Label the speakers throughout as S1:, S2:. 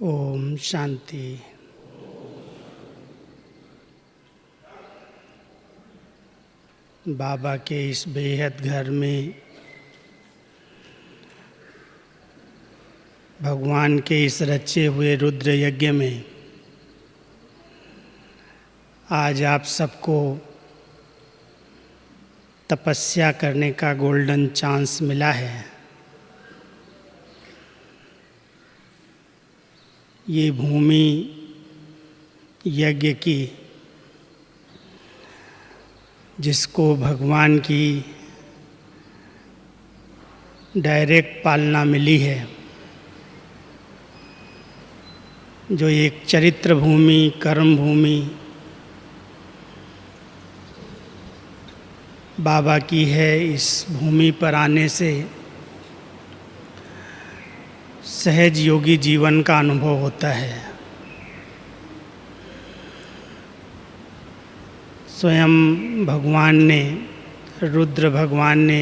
S1: ओम शांति। बाबा के इस बेहद घर में भगवान के इस रचे हुए रुद्र यज्ञ में आज आप सबको तपस्या करने का गोल्डन चांस मिला है। ये भूमि यज्ञ की, जिसको भगवान की डायरेक्ट पालना मिली है, जो एक चरित्र भूमि, कर्म भूमि बाबा की है। इस भूमि पर आने से सहज योगी जीवन का अनुभव होता है। स्वयं भगवान ने, रुद्र भगवान ने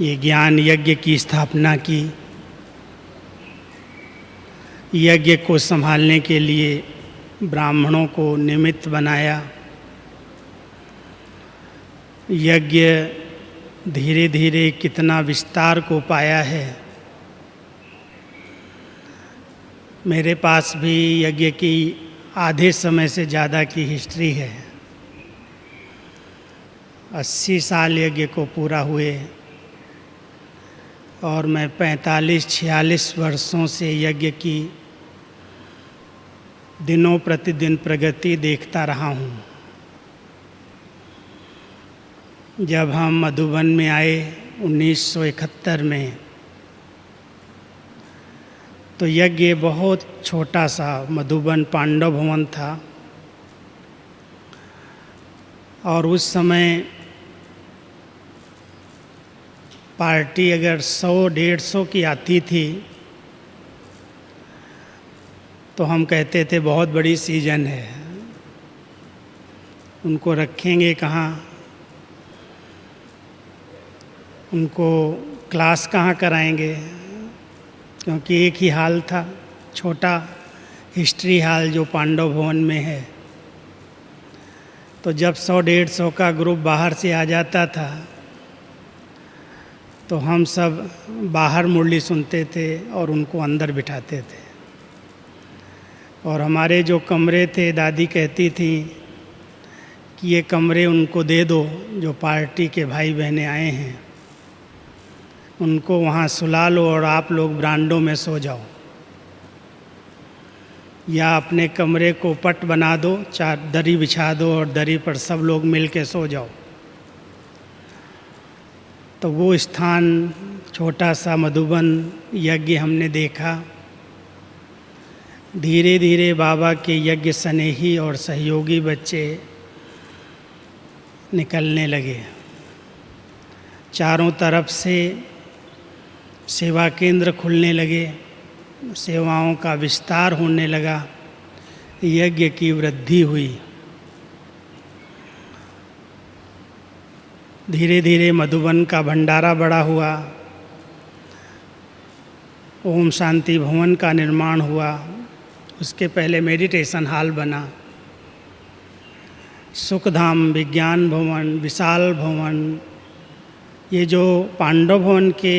S1: ये ज्ञान यज्ञ की स्थापना की। यज्ञ को संभालने के लिए ब्राह्मणों को निमित्त बनाया। यज्ञ धीरे धीरे कितना विस्तार को पाया है। मेरे पास भी यज्ञ की आधे समय से ज़्यादा की हिस्ट्री है। 80 साल यज्ञ को पूरा हुए और मैं 45-46 वर्षों से यज्ञ की दिनों प्रतिदिन प्रगति देखता रहा हूँ। जब हम मधुबन में आए 1971 में, तो यज्ञ बहुत छोटा सा मधुबन पांडव भवन था और उस समय पार्टी अगर 100-150 की आती थी तो हम कहते थे बहुत बड़ी सीजन है, उनको रखेंगे कहाँ, उनको क्लास कहाँ कराएंगे, क्योंकि एक ही हाल था, छोटा हिस्ट्री हाल जो पांडव भवन में है। तो जब 100-150 का ग्रुप बाहर से आ जाता था तो हम सब बाहर मुरली सुनते थे और उनको अंदर बिठाते थे। और हमारे जो कमरे थे, दादी कहती थी कि ये कमरे उनको दे दो जो पार्टी के भाई बहनें आए हैं, उनको वहाँ सुला लो और आप लोग ब्रांडों में सो जाओ, या अपने कमरे को पट बना दो, दरी बिछा दो और दरी पर सब लोग मिल के सो जाओ। तो वो स्थान, छोटा सा मधुबन यज्ञ हमने देखा। धीरे धीरे बाबा के यज्ञ स्नेही और सहयोगी बच्चे निकलने लगे। चारों तरफ से सेवा केंद्र खुलने लगे, सेवाओं का विस्तार होने लगा, यज्ञ की वृद्धि हुई। धीरे धीरे मधुबन का भंडारा बड़ा हुआ। ओम शांति भवन का निर्माण हुआ। उसके पहले मेडिटेशन हॉल बना। सुखधाम, विज्ञान भवन, विशाल भवन, ये जो पांडव भवन के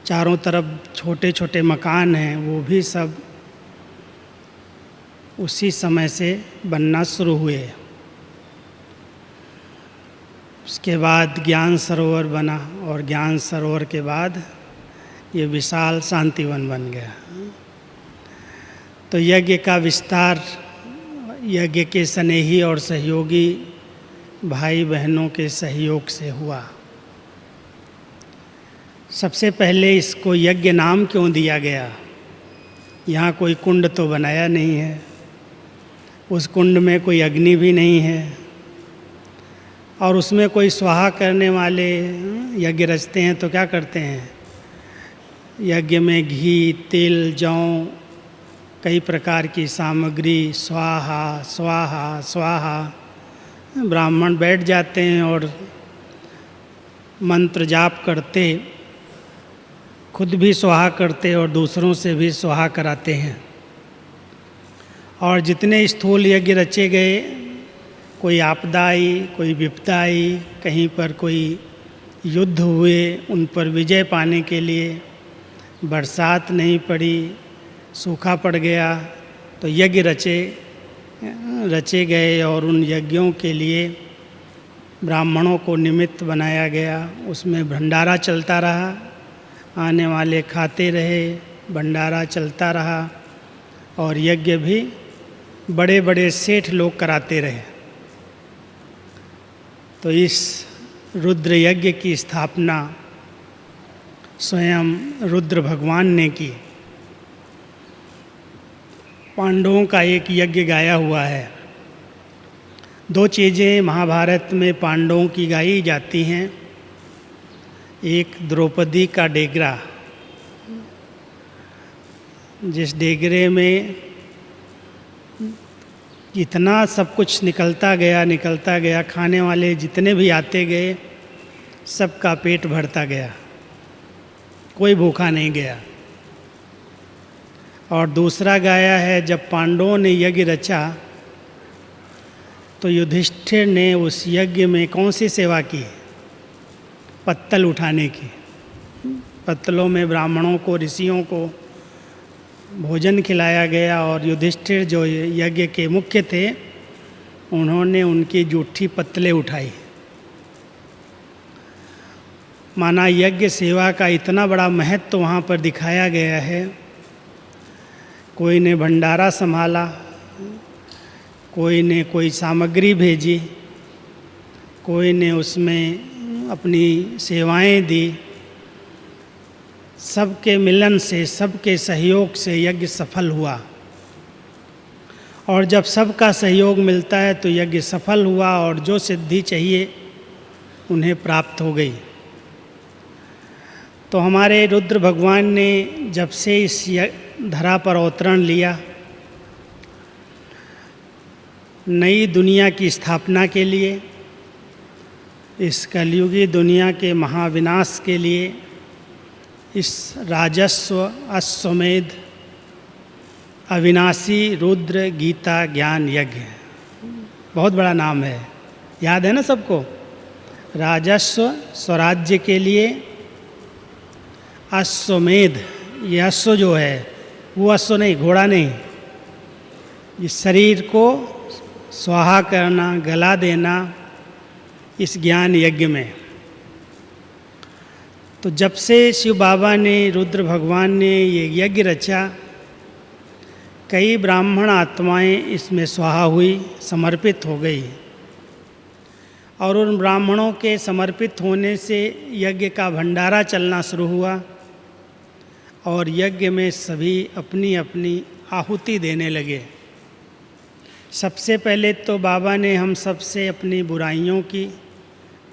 S1: चारों तरफ छोटे छोटे मकान हैं, वो भी सब उसी समय से बनना शुरू हुए। उसके बाद ज्ञान सरोवर बना और ज्ञान सरोवर के बाद ये विशाल शांतिवन बन गया। तो यज्ञ का विस्तार यज्ञ के स्नेही और सहयोगी भाई बहनों के सहयोग से हुआ। सबसे पहले इसको यज्ञ नाम क्यों दिया गया? यहाँ कोई कुंड तो बनाया नहीं है, उस कुंड में कोई अग्नि भी नहीं है और उसमें कोई स्वाहा करने वाले यज्ञ रचते हैं तो क्या करते हैं? यज्ञ में घी, तिल, जौ, कई प्रकार की सामग्री, स्वाहा स्वाहा स्वाहा, ब्राह्मण बैठ जाते हैं और मंत्र जाप करते खुद भी स्वाहा करते और दूसरों से भी स्वाहा कराते हैं। और जितने स्थूल यज्ञ रचे गए, कोई आपदा आई, कोई विपदा आई, कहीं पर कोई युद्ध हुए, उन पर विजय पाने के लिए बरसात नहीं पड़ी, सूखा पड़ गया, तो यज्ञ रचे गए और उन यज्ञों के लिए ब्राह्मणों को निमित्त बनाया गया। उसमें भंडारा चलता रहा, आने वाले खाते रहे, भंडारा चलता रहा और यज्ञ भी बड़े बड़े सेठ लोग कराते रहे। तो इस रुद्र यज्ञ की स्थापना स्वयं रुद्र भगवान ने की। पांडवों का एक यज्ञ गाया हुआ है। 2 चीज़ें महाभारत में पांडवों की गाई जाती हैं। एक द्रौपदी का डेगरा, जिस डेगरे में इतना सब कुछ निकलता गया, खाने वाले जितने भी आते गए सबका पेट भरता गया, कोई भूखा नहीं गया। और दूसरा गाया है, जब पांडवों ने यज्ञ रचा तो युधिष्ठिर ने उस यज्ञ में कौन सी सेवा की? पत्तल उठाने की। पत्तलों में ब्राह्मणों को, ऋषियों को भोजन खिलाया गया और युधिष्ठिर जो यज्ञ के मुख्य थे, उन्होंने उनकी जूठी पत्तलें उठाई। माना यज्ञ सेवा का इतना बड़ा महत्व तो वहाँ पर दिखाया गया है। कोई ने भंडारा संभाला, कोई ने कोई सामग्री भेजी, कोई ने उसमें अपनी सेवाएं दी। सबके मिलन से, सबके सहयोग से यज्ञ सफल हुआ। और जब सबका सहयोग मिलता है तो यज्ञ सफल हुआ और जो सिद्धि चाहिए उन्हें प्राप्त हो गई। तो हमारे रुद्र भगवान ने जब से इस धरा पर अवतरण लिया, नई दुनिया की स्थापना के लिए, इस कलयुगी दुनिया के महाविनाश के लिए, इस राजस्व अश्वमेध अविनाशी रुद्र गीता ज्ञान यज्ञ, बहुत बड़ा नाम है, याद है ना सबको? राजस्व स्वराज्य के लिए, अश्वमेध, ये अश्व जो है वो अश्व नहीं, घोड़ा नहीं, इस शरीर को स्वाहा करना, गला देना इस ज्ञान यज्ञ में। तो जब से शिव बाबा ने, रुद्र भगवान ने ये यज्ञ रचा, कई ब्राह्मण आत्माएं इसमें स्वाहा हुई, समर्पित हो गई। और उन ब्राह्मणों के समर्पित होने से यज्ञ का भंडारा चलना शुरू हुआ और यज्ञ में सभी अपनी अपनी आहुति देने लगे। सबसे पहले तो बाबा ने हम सब से अपनी बुराइयों की,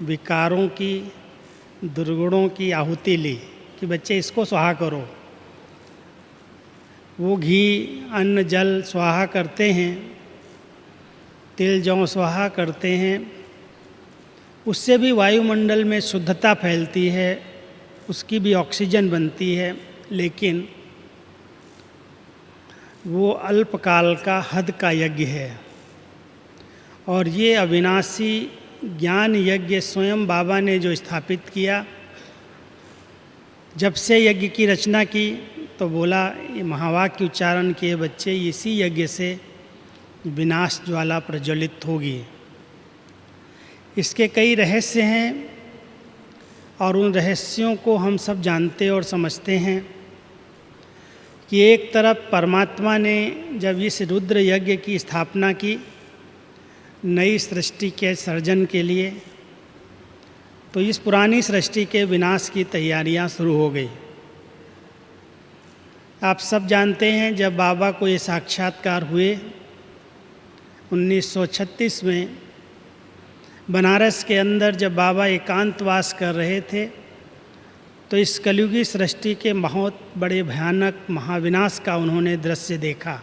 S1: विकारों की, दुर्गुणों की आहुति ली कि बच्चे इसको स्वाहा करो। वो घी, अन्न, जल स्वाहा करते हैं, तिल जौ स्वाहा करते हैं, उससे भी वायुमंडल में शुद्धता फैलती है, उसकी भी ऑक्सीजन बनती है, लेकिन वो अल्पकाल का हद का यज्ञ है। और ये अविनाशी ज्ञान यज्ञ स्वयं बाबा ने जो स्थापित किया, जब से यज्ञ की रचना की तो बोला ये महावाक्य उच्चारण किए बच्चे, इसी यज्ञ से विनाश ज्वाला प्रज्वलित होगी। इसके कई रहस्य हैं और उन रहस्यों को हम सब जानते और समझते हैं कि एक तरफ परमात्मा ने जब इस रुद्र यज्ञ की स्थापना की नई सृष्टि के सर्जन के लिए, तो इस पुरानी सृष्टि के विनाश की तैयारियां शुरू हो गई। आप सब जानते हैं जब बाबा को ये साक्षात्कार हुए 1936 में बनारस के अंदर, जब बाबा एकांतवास कर रहे थे, तो इस कलयुगी सृष्टि के बहुत बड़े भयानक महाविनाश का उन्होंने दृश्य देखा।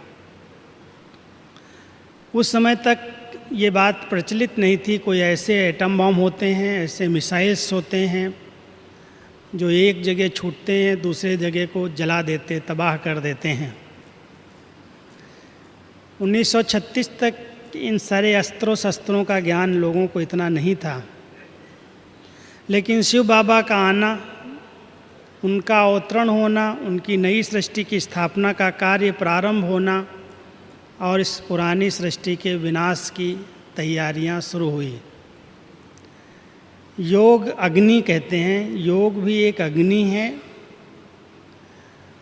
S1: उस समय तक ये बात प्रचलित नहीं थी, कोई ऐसे एटम बम होते हैं, ऐसे मिसाइल्स होते हैं, जो एक जगह छूटते हैं दूसरे जगह को जला देते, तबाह कर देते हैं। 1936 तक इन सारे अस्त्रों शस्त्रों का ज्ञान लोगों को इतना नहीं था, लेकिन शिव बाबा का आना, उनका अवतरण होना, उनकी नई सृष्टि की स्थापना का कार्य प्रारंभ होना और इस पुरानी सृष्टि के विनाश की तैयारियां शुरू हुई। योग अग्नि कहते हैं, योग भी एक अग्नि है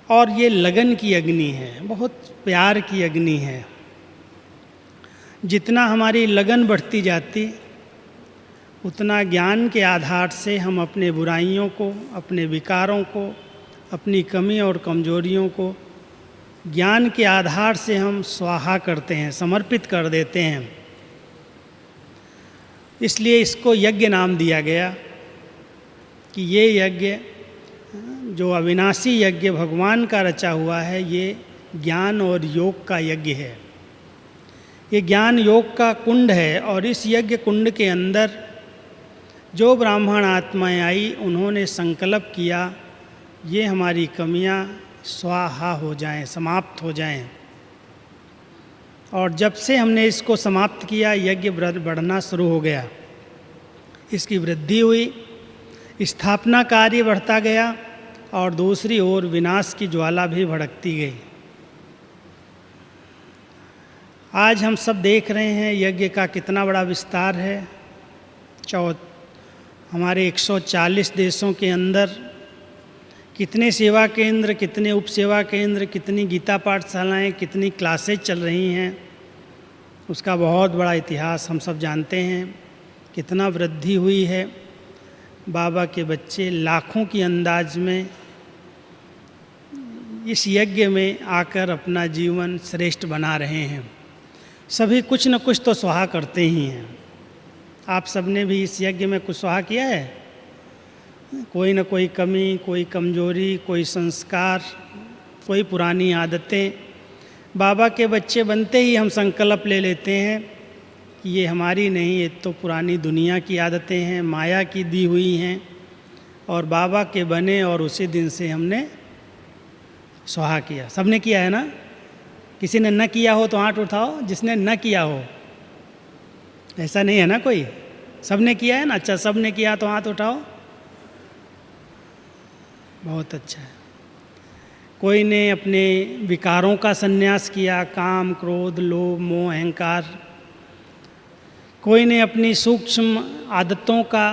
S1: और ये लगन की अग्नि है, बहुत प्यार की अग्नि है। जितना हमारी लगन बढ़ती जाती उतना ज्ञान के आधार से हम अपने बुराइयों को, अपने विकारों को, अपनी कमी और कमजोरियों को ज्ञान के आधार से हम स्वाहा करते हैं, समर्पित कर देते हैं। इसलिए इसको यज्ञ नाम दिया गया कि ये यज्ञ जो अविनाशी यज्ञ भगवान का रचा हुआ है, ये ज्ञान और योग का यज्ञ है। ये ज्ञान योग का कुंड है और इस यज्ञ कुंड के अंदर जो ब्राह्मण आत्माएं आई, उन्होंने संकल्प किया ये हमारी कमियां स्वाहा हो जाएं, समाप्त हो जाएं। और जब से हमने इसको समाप्त किया, यज्ञ बढ़ना शुरू हो गया, इसकी वृद्धि हुई, स्थापना कार्य बढ़ता गया और दूसरी ओर विनाश की ज्वाला भी भड़कती गई। आज हम सब देख रहे हैं यज्ञ का कितना बड़ा विस्तार है। हमारे 140 देशों के अंदर कितने सेवा केंद्र, कितने उप सेवा केंद्र, कितनी गीता पाठशालाएँ, कितनी क्लासेज चल रही हैं, उसका बहुत बड़ा इतिहास हम सब जानते हैं। कितना वृद्धि हुई है। बाबा के बच्चे लाखों की अंदाज में इस यज्ञ में आकर अपना जीवन श्रेष्ठ बना रहे हैं। सभी कुछ न कुछ तो स्वाहा करते ही हैं। आप सबने भी इस यज्ञ में कुछ स्वाहा किया है। कोई न कोई कमी, कोई कमजोरी, कोई संस्कार, कोई पुरानी आदतें। बाबा के बच्चे बनते ही हम संकल्प ले लेते हैं कि ये हमारी नहीं, ये तो पुरानी दुनिया की आदतें हैं, माया की दी हुई हैं। और बाबा के बने और उसी दिन से हमने स्वाहा किया। सबने किया है ना? किसी ने न किया हो तो हाथ उठाओ, जिसने न किया हो। ऐसा नहीं है ना कोई? सबने किया है ना? अच्छा, सबने किया तो हाथ उठाओ। बहुत अच्छा है। कोई ने अपने विकारों का संन्यास किया, काम, क्रोध, लोभ, मोह, अहंकार। कोई ने अपनी सूक्ष्म आदतों का,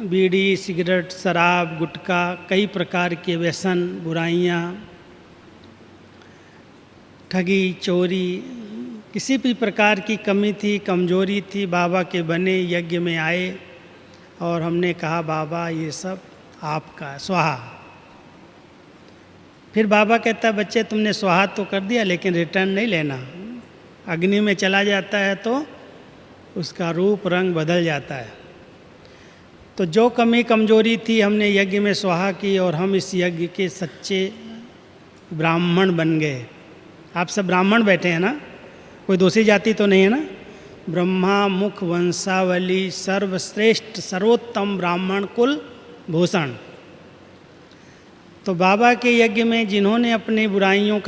S1: बीड़ी, सिगरेट, शराब, गुटखा, कई प्रकार के व्यसन, बुराइयाँ, ठगी, चोरी, किसी भी प्रकार की कमी थी, कमजोरी थी, बाबा के बने, यज्ञ में आए और हमने कहा बाबा ये सब आपका, स्वाहा। फिर बाबा कहता है बच्चे तुमने स्वाहा तो कर दिया लेकिन रिटर्न नहीं लेना। अग्नि में चला जाता है तो उसका रूप रंग बदल जाता है। तो जो कमी कमजोरी थी हमने यज्ञ में स्वाहा की और हम इस यज्ञ के सच्चे ब्राह्मण बन गए। आप सब ब्राह्मण बैठे हैं ना? कोई दूसरी जाति तो नहीं है ना? ब्रह्मा मुख वंशावली सर्वश्रेष्ठ सर्वोत्तम ब्राह्मण कुल भूषण। तो बाबा के यज्ञ में जिन्होंने अपनी बुराइयों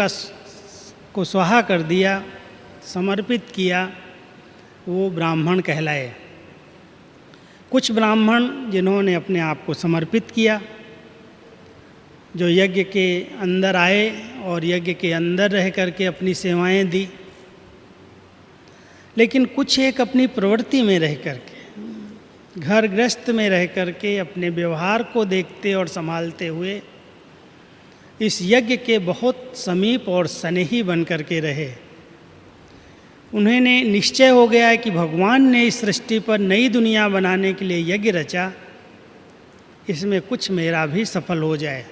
S1: को स्वाहा कर दिया, समर्पित किया, वो ब्राह्मण कहलाए। कुछ ब्राह्मण जिन्होंने अपने आप को समर्पित किया, जो यज्ञ के अंदर आए और यज्ञ के अंदर रह करके अपनी सेवाएं दी। लेकिन कुछ एक अपनी प्रवृत्ति में रह करके, घर गृहस्थ में रह करके, अपने व्यवहार को देखते और संभालते हुए इस यज्ञ के बहुत समीप और स्नेही बन करके रहे। उन्हें निश्चय हो गया है कि भगवान ने इस सृष्टि पर नई दुनिया बनाने के लिए यज्ञ रचा, इसमें कुछ मेरा भी सफल हो जाए।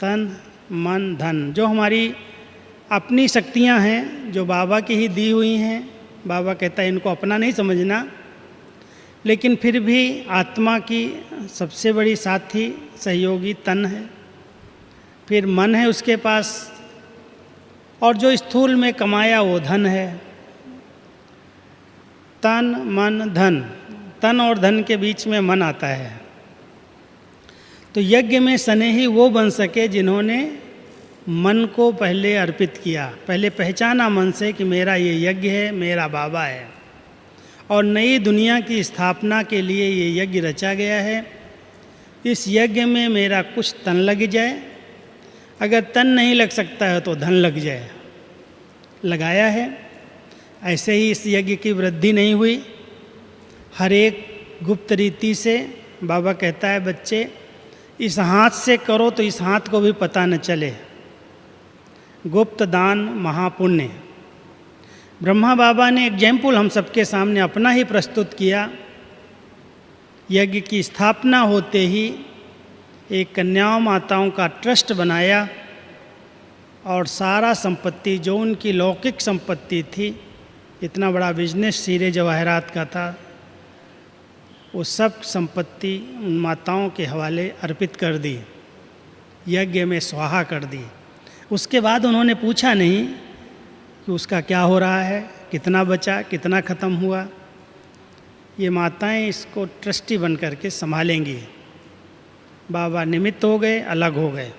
S1: तन मन धन, जो हमारी अपनी शक्तियां हैं, जो बाबा की ही दी हुई हैं। बाबा कहता है इनको अपना नहीं समझना, लेकिन फिर भी आत्मा की सबसे बड़ी साथी सहयोगी तन है, फिर मन है उसके पास, और जो स्थूल में कमाया वो धन है। तन मन धन, तन और धन के बीच में मन आता है। तो यज्ञ में स्नेही वो बन सके जिन्होंने मन को पहले अर्पित किया, पहले पहचाना मन से कि मेरा ये यज्ञ है, मेरा बाबा है, और नई दुनिया की स्थापना के लिए ये यज्ञ रचा गया है। इस यज्ञ में मेरा कुछ तन लग जाए, अगर तन नहीं लग सकता है तो धन लग जाए, लगाया है। ऐसे ही इस यज्ञ की वृद्धि नहीं हुई। हर एक गुप्त रीति से बाबा कहता है, बच्चे इस हाथ से करो तो इस हाथ को भी पता न चले। गुप्त दान महापुण्य। ब्रह्मा बाबा ने एग्जाम्पल हम सबके सामने अपना ही प्रस्तुत किया। यज्ञ की स्थापना होते ही एक कन्याओं माताओं का ट्रस्ट बनाया और सारा संपत्ति जो उनकी लौकिक संपत्ति थी, इतना बड़ा बिजनेस हीरे जवाहरात का था, वो सब संपत्ति उन माताओं के हवाले अर्पित कर दी, यज्ञ में स्वाहा कर दी। उसके बाद उन्होंने पूछा नहीं कि उसका क्या हो रहा है, कितना बचा, कितना ख़त्म हुआ। ये माताएं इसको ट्रस्टी बन करके संभालेंगी। बाबा निमित्त हो गए, अलग हो गए।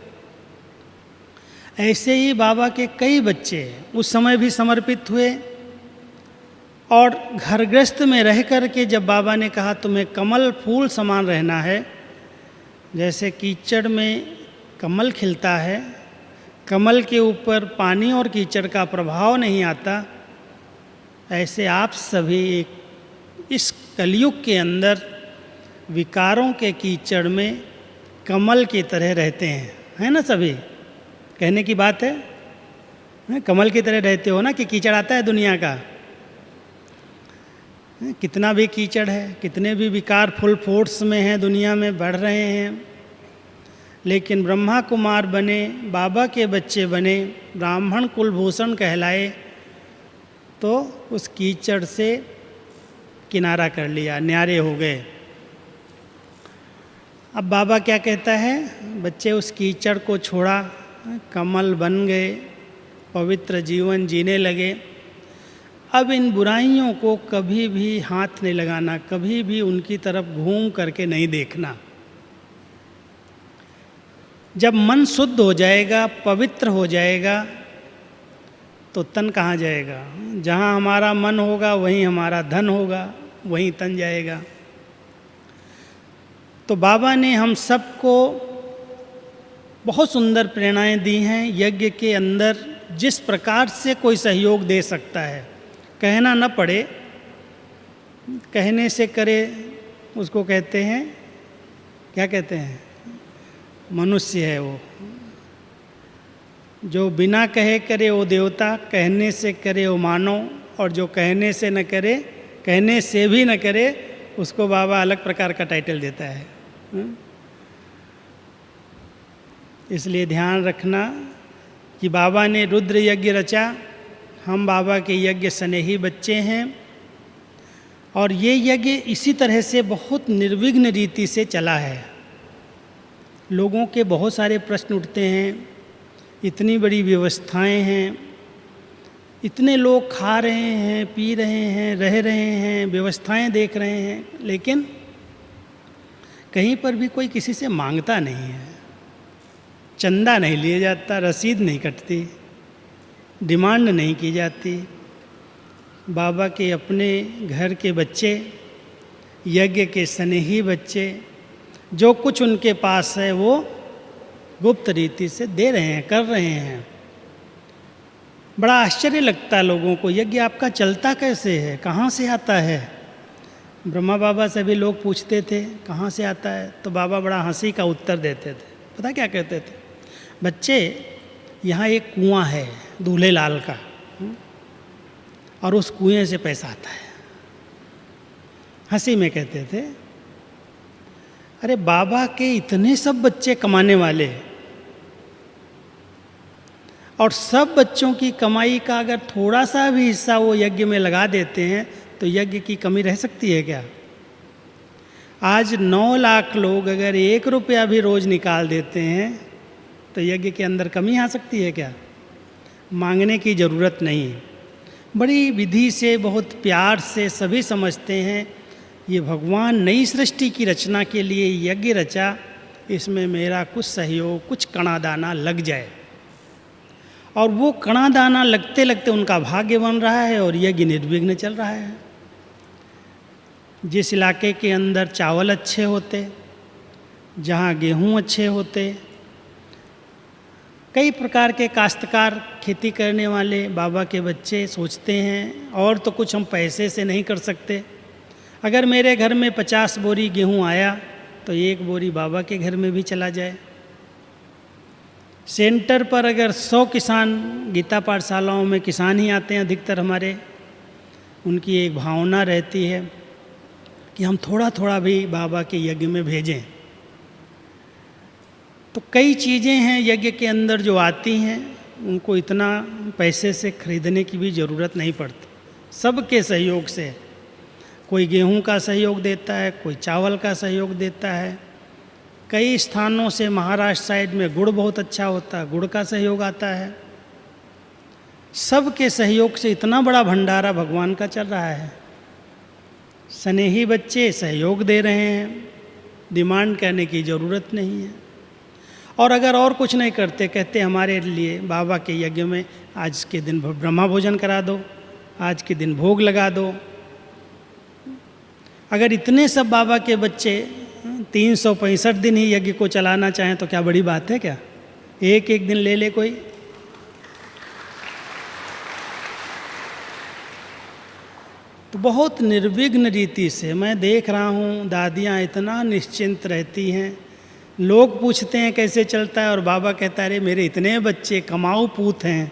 S1: ऐसे ही बाबा के कई बच्चे उस समय भी समर्पित हुए, और घरग्रस्त में रह कर के जब बाबा ने कहा तुम्हें कमल फूल समान रहना है, जैसे कीचड़ में कमल खिलता है, कमल के ऊपर पानी और कीचड़ का प्रभाव नहीं आता, ऐसे आप सभी इस कलयुग के अंदर विकारों के कीचड़ में कमल की तरह रहते हैं, है ना? सभी कहने की बात है, कमल की तरह रहते हो ना, कि कीचड़ आता है दुनिया का, कितना भी कीचड़ है, कितने भी विकार फुल फोर्स में हैं, दुनिया में बढ़ रहे हैं, लेकिन ब्रह्मा कुमार बने, बाबा के बच्चे बने, ब्राह्मण कुलभूषण कहलाए, तो उस कीचड़ से किनारा कर लिया, न्यारे हो गए। अब बाबा क्या कहता है, बच्चे उस कीचड़ को छोड़ा, कमल बन गए, पवित्र जीवन जीने लगे। अब इन बुराइयों को कभी भी हाथ नहीं लगाना, कभी भी उनकी तरफ घूम करके नहीं देखना। जब मन शुद्ध हो जाएगा, पवित्र हो जाएगा, तो तन कहाँ जाएगा? जहाँ हमारा मन होगा वहीं हमारा धन होगा, वहीं तन जाएगा। तो बाबा ने हम सबको बहुत सुंदर प्रेरणाएं दी हैं। यज्ञ के अंदर जिस प्रकार से कोई सहयोग दे सकता है, कहना न पड़े, कहने से करे, उसको कहते हैं, क्या कहते हैं? मनुष्य है वो। जो बिना कहे करे वो देवता, कहने से करे वो मानव, और जो कहने से न करे, कहने से भी न करे, उसको बाबा अलग प्रकार का टाइटल देता है। इसलिए ध्यान रखना कि बाबा ने रुद्र यज्ञ रचा, हम बाबा के यज्ञ स्नेही बच्चे हैं, और ये यज्ञ इसी तरह से बहुत निर्विघ्न रीति से चला है। लोगों के बहुत सारे प्रश्न उठते हैं, इतनी बड़ी व्यवस्थाएं हैं, इतने लोग खा रहे हैं, पी रहे हैं, रह रहे हैं, व्यवस्थाएं देख रहे हैं, लेकिन कहीं पर भी कोई किसी से मांगता नहीं है, चंदा नहीं लिया जाता, रसीद नहीं कटती, डिमांड नहीं की जाती। बाबा के अपने घर के बच्चे, यज्ञ के स्नेही बच्चे, जो कुछ उनके पास है वो गुप्त रीति से दे रहे हैं, कर रहे हैं। बड़ा आश्चर्य लगता है लोगों को, यज्ञ आपका चलता कैसे है, कहाँ से आता है? ब्रह्मा बाबा से भी लोग पूछते थे कहाँ से आता है, तो बाबा बड़ा हंसी का उत्तर देते थे। पता क्या कहते थे? बच्चे, यहाँ एक कुआं है दूल्हे लाल का, और उस कुएं से पैसा आता है। हंसी में कहते थे, अरे बाबा के इतने सब बच्चे कमाने वाले, और सब बच्चों की कमाई का अगर थोड़ा सा भी हिस्सा वो यज्ञ में लगा देते हैं तो यज्ञ की कमी रह सकती है क्या? आज 9 लाख लोग अगर 1 रुपया भी रोज़ निकाल देते हैं तो यज्ञ के अंदर कमी आ सकती है क्या? मांगने की ज़रूरत नहीं। बड़ी विधि से, बहुत प्यार से सभी समझते हैं ये भगवान नई सृष्टि की रचना के लिए यज्ञ रचा, इसमें मेरा कुछ सहयोग, कुछ कणा दाना लग जाए। और वो कणा दाना लगते लगते उनका भाग्य बन रहा है और यज्ञ निर्विघ्न चल रहा है। जिस इलाके के अंदर चावल अच्छे होते, जहाँ गेहूँ अच्छे होते, कई प्रकार के काश्तकार खेती करने वाले बाबा के बच्चे सोचते हैं और तो कुछ हम पैसे से नहीं कर सकते। अगर मेरे घर में 50 बोरी गेहूँ आया तो 1 बोरी बाबा के घर में भी चला जाए। सेंटर पर अगर 100 किसान, गीता पाठशालाओं में किसान ही आते हैं अधिकतर हमारे, उनकी एक भावना रहती है कि हम थोड़ा थोड़ा भी बाबा के यज्ञ में भेजें। तो कई चीज़ें हैं यज्ञ के अंदर जो आती हैं, उनको इतना पैसे से खरीदने की भी ज़रूरत नहीं पड़ती। सबके सहयोग से, कोई गेहूं का सहयोग देता है, कोई चावल का सहयोग देता है। कई स्थानों से महाराष्ट्र साइड में गुड़ बहुत अच्छा होता है, गुड़ का सहयोग आता है। सबके सहयोग से इतना बड़ा भंडारा भगवान का चल रहा है। स्नेही बच्चे सहयोग दे रहे हैं, डिमांड करने की ज़रूरत नहीं है। और अगर और कुछ नहीं करते, कहते हमारे लिए बाबा के यज्ञ में आज के दिन ब्रह्मा भोजन करा दो, आज के दिन भोग लगा दो। अगर इतने सब बाबा के बच्चे 365 दिन ही यज्ञ को चलाना चाहें तो क्या बड़ी बात है क्या? एक एक दिन ले ले कोई। तो बहुत निर्विघ्न रीति से मैं देख रहा हूँ, दादियाँ इतना निश्चिंत रहती हैं। लोग पूछते हैं कैसे चलता है, और बाबा कहता है अरे मेरे इतने बच्चे कमाऊ पूत हैं,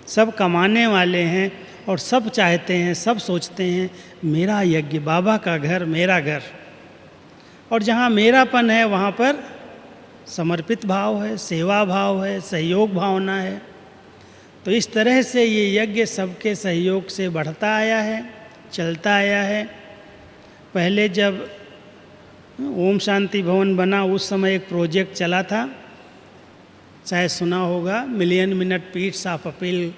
S1: सब कमाने वाले हैं और सब चाहते हैं, सब सोचते हैं मेरा यज्ञ, बाबा का घर मेरा घर। और जहाँ मेरापन है वहाँ पर समर्पित भाव है, सेवा भाव है, सहयोग भावना है। तो इस तरह से ये यज्ञ सबके सहयोग से बढ़ता आया है, चलता आया है। पहले जब ओम शांति भवन बना उस समय एक प्रोजेक्ट चला था, शायद सुना होगा, million minute Pitt's of appeal.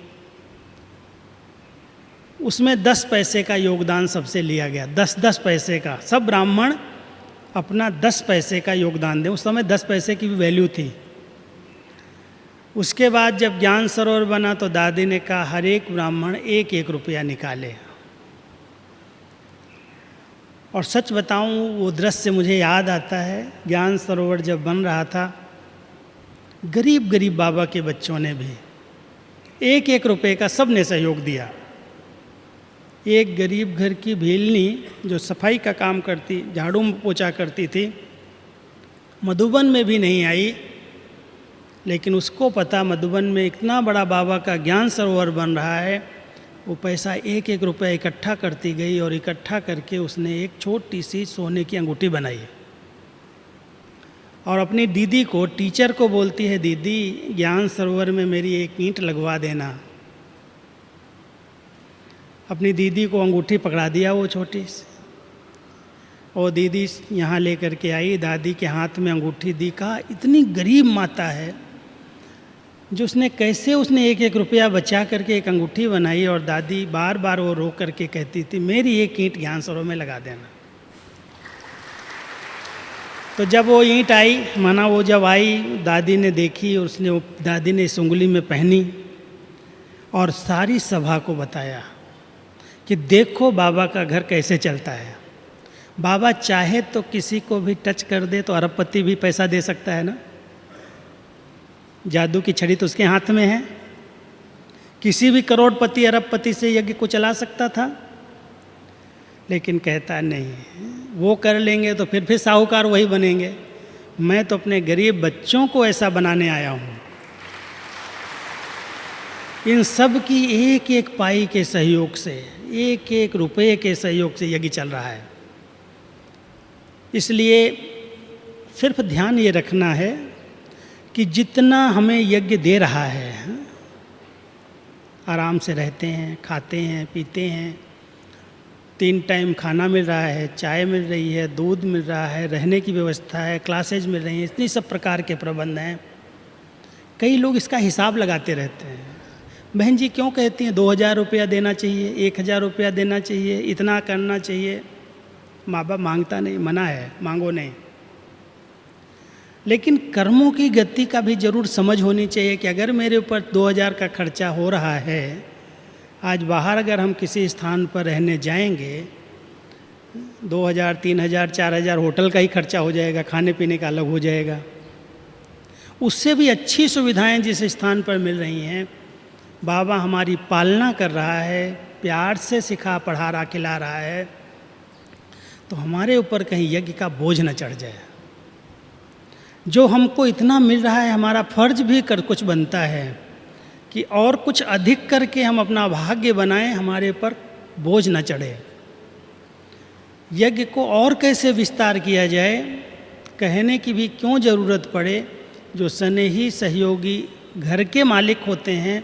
S1: उसमें 10 पैसे का योगदान सबसे लिया गया, 10-10 पैसे का। सब ब्राह्मण अपना 10 पैसे का योगदान दें। उस समय 10 पैसे की भी वैल्यू थी। उसके बाद जब ज्ञान सरोवर बना तो दादी ने कहा हर एक ब्राह्मण 1-1 रुपया निकाले। और सच बताऊं, वो दृश्य मुझे याद आता है, ज्ञान सरोवर जब बन रहा था, गरीब गरीब बाबा के बच्चों ने भी 1-1 रुपये का सबने सहयोग दिया। एक गरीब घर की भीलनी जो सफाई का काम करती, झाड़ू पोछा करती थी, मधुबन में भी नहीं आई, लेकिन उसको पता मधुबन में इतना बड़ा बाबा का ज्ञान सरोवर बन रहा है। वो पैसा 1-1 रुपया इकट्ठा करती गई और इकट्ठा करके उसने एक छोटी सी सोने की अंगूठी बनाई और अपनी दीदी को, टीचर को बोलती है दीदी ज्ञान सरोवर में मेरी एक ईंट लगवा देना। अपनी दीदी को अंगूठी पकड़ा दिया वो छोटी सी, और दीदी यहाँ लेकर के आई, दादी के हाथ में अंगूठी दी। कहा इतनी गरीब माता है जो उसने कैसे 1-1 रुपया बचा करके एक अंगूठी बनाई, और दादी बार बार वो रो करके कहती थी मेरी एक ईंट ज्ञान सरोवर में लगा देना। तो जब वो ईंट आई, माना वो जब आई, दादी ने देखी और उसने, दादी ने इस उंगली में पहनी और सारी सभा को बताया कि देखो बाबा का घर कैसे चलता है। बाबा चाहे तो किसी को भी टच कर दे तो अरबपति भी पैसा दे सकता है ना। जादू की छड़ी तो उसके हाथ में है। किसी भी करोड़पति अरबपति से यज्ञ को चला सकता था, लेकिन कहता नहीं, वो कर लेंगे तो फिर साहूकार वही बनेंगे। मैं तो अपने गरीब बच्चों को ऐसा बनाने आया हूँ। इन सब की 1-1 पाई के सहयोग से, 1-1 रुपये के सहयोग से यज्ञ चल रहा है। इसलिए सिर्फ ध्यान ये रखना है कि जितना हमें यज्ञ दे रहा है, आराम से रहते हैं, खाते हैं, पीते हैं, 3 टाइम खाना मिल रहा है, चाय मिल रही है, दूध मिल रहा है, रहने की व्यवस्था है, क्लासेज मिल रही हैं, इतनी सब प्रकार के प्रबंध हैं। कई लोग इसका हिसाब लगाते रहते हैं। बहन जी क्यों कहती हैं 2000 रुपया देना चाहिए, 1000 रुपया देना चाहिए, इतना करना चाहिए। माँ बाप मांगता नहीं, मना है, मांगो नहीं। लेकिन कर्मों की गति का भी जरूर समझ होनी चाहिए कि अगर मेरे ऊपर 2000 का खर्चा हो रहा है, आज बाहर अगर हम किसी स्थान पर रहने जाएंगे 2000, 3000, 4000 होटल का ही खर्चा हो जाएगा, खाने पीने का अलग हो जाएगा। उससे भी अच्छी सुविधाएं जिस स्थान पर मिल रही हैं, बाबा हमारी पालना कर रहा है, प्यार से सिखा पढ़ा रहा खिला रहा है, तो हमारे ऊपर कहीं यज्ञ का बोझ न चढ़ जाए। जो हमको इतना मिल रहा है, हमारा फर्ज भी कर कुछ बनता है कि और कुछ अधिक करके हम अपना भाग्य बनाएं, हमारे पर बोझ न चढ़े। यज्ञ को और कैसे विस्तार किया जाए, कहने की भी क्यों ज़रूरत पड़े। जो स्नेही सहयोगी घर के मालिक होते हैं,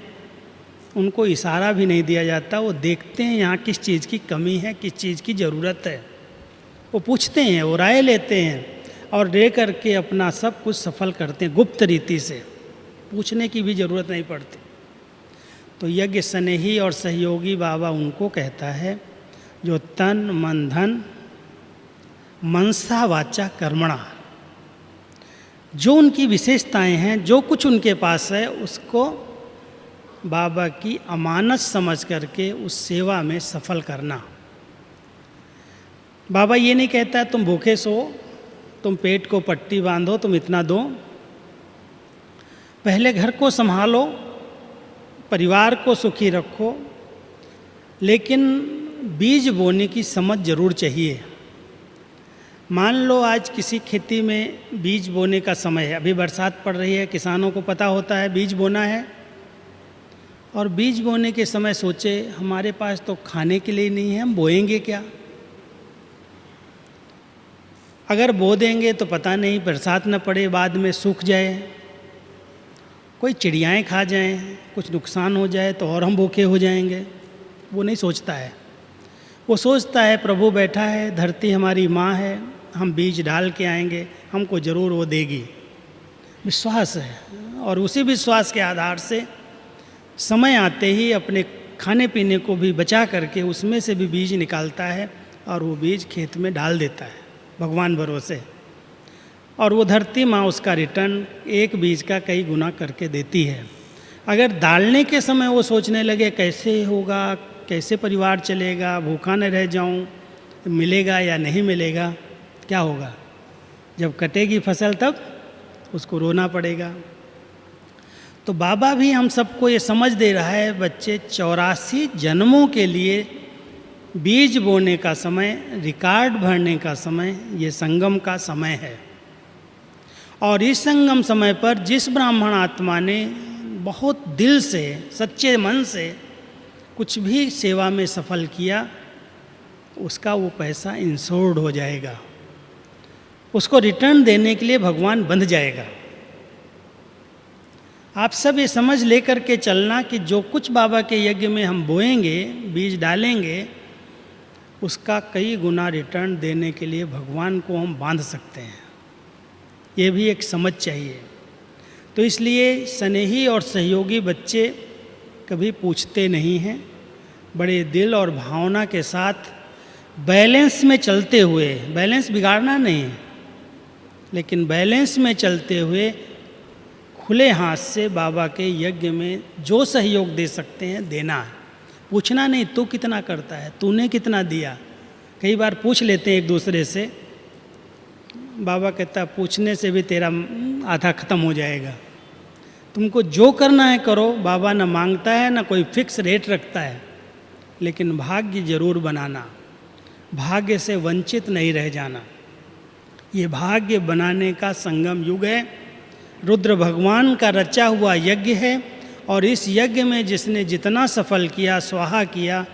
S1: उनको इशारा भी नहीं दिया जाता। वो देखते हैं यहाँ किस चीज़ की कमी है, किस चीज़ की ज़रूरत है, वो पूछते हैं, वो राय लेते हैं और ले करके अपना सब कुछ सफल करते हैं। गुप्त रीति से पूछने की भी ज़रूरत नहीं पड़ती। तो यज्ञ स्नेही और सहयोगी बाबा उनको कहता है जो तन मन धन मनसा वाचा कर्मणा, जो उनकी विशेषताएं हैं, जो कुछ उनके पास है, उसको बाबा की अमानत समझ करके उस सेवा में सफल करना। बाबा ये नहीं कहता तुम भूखे सो, तुम पेट को पट्टी बांधो, तुम इतना दो। पहले घर को संभालो, परिवार को सुखी रखो, लेकिन बीज बोने की समझ जरूर चाहिए। मान लो आज किसी खेती में बीज बोने का समय है, अभी बरसात पड़ रही है, किसानों को पता होता है बीज बोना है, और बीज बोने के समय सोचे हमारे पास तो खाने के लिए नहीं है, हम बोएंगे क्या। अगर बो देंगे तो पता नहीं बरसात न पड़े, बाद में सूख जाए, कोई चिड़ियाएँ खा जाएं, कुछ नुकसान हो जाए तो और हम भूखे हो जाएंगे। वो नहीं सोचता है। वो सोचता है प्रभु बैठा है, धरती हमारी माँ है, हम बीज डाल के आएंगे, हमको ज़रूर वो देगी। विश्वास है, और उसी विश्वास के आधार से समय आते ही अपने खाने पीने को भी बचा करके उसमें से भी बीज निकालता है और वो बीज खेत में डाल देता है भगवान भरोसे। और वो धरती माँ उसका रिटर्न एक बीज का कई गुना करके देती है। अगर डालने के समय वो सोचने लगे कैसे होगा, कैसे परिवार चलेगा, भूखा न रह जाऊं, मिलेगा या नहीं मिलेगा, क्या होगा। जब कटेगी फसल तब उसको रोना पड़ेगा। तो बाबा भी हम सबको ये समझ दे रहा है, बच्चे 84 जन्मों के लिए बीज बोने का समय, रिकॉर्ड भरने का समय, ये संगम का समय है। और इस संगम समय पर जिस ब्राह्मण आत्मा ने बहुत दिल से, सच्चे मन से कुछ भी सेवा में सफल किया, उसका वो पैसा इंश्योर्ड हो जाएगा, उसको रिटर्न देने के लिए भगवान बंध जाएगा। आप सब ये समझ लेकर के चलना कि जो कुछ बाबा के यज्ञ में हम बोएंगे, बीज डालेंगे, उसका कई गुना रिटर्न देने के लिए भगवान को हम बांध सकते हैं। ये भी एक समझ चाहिए। तो इसलिए स्नेही और सहयोगी बच्चे कभी पूछते नहीं हैं, बड़े दिल और भावना के साथ बैलेंस में चलते हुए, बैलेंस बिगाड़ना नहीं है, लेकिन बैलेंस में चलते हुए खुले हाथ से बाबा के यज्ञ में जो सहयोग दे सकते हैं देना है। पूछना नहीं तू कितना करता है, तूने कितना दिया। कई बार पूछ लेते हैं एक दूसरे से, बाबा कहता पूछने से भी तेरा आधा ख़त्म हो जाएगा। तुमको जो करना है करो, बाबा न मांगता है न कोई फिक्स रेट रखता है, लेकिन भाग्य जरूर बनाना, भाग्य से वंचित नहीं रह जाना। ये भाग्य बनाने का संगम युग है, रुद्र भगवान का रचा हुआ यज्ञ है, और इस यज्ञ में जिसने जितना सफल किया, स्वाहा किया,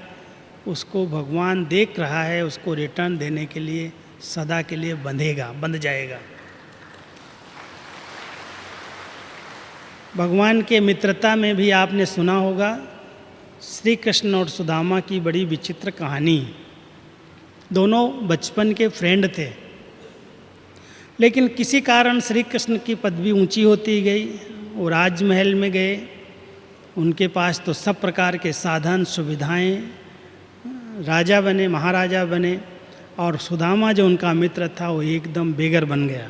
S1: उसको भगवान देख रहा है, उसको रिटर्न देने के लिए सदा के लिए बंध जाएगा। भगवान के मित्रता में भी आपने सुना होगा, श्री कृष्ण और सुदामा की बड़ी विचित्र कहानी। दोनों बचपन के फ्रेंड थे, लेकिन किसी कारण श्री कृष्ण की पदवी ऊंची होती गई, वो राजमहल में गए, उनके पास तो सब प्रकार के साधन सुविधाएं, राजा बने, महाराजा बने, और सुदामा जो उनका मित्र था वो एकदम बेघर बन गया,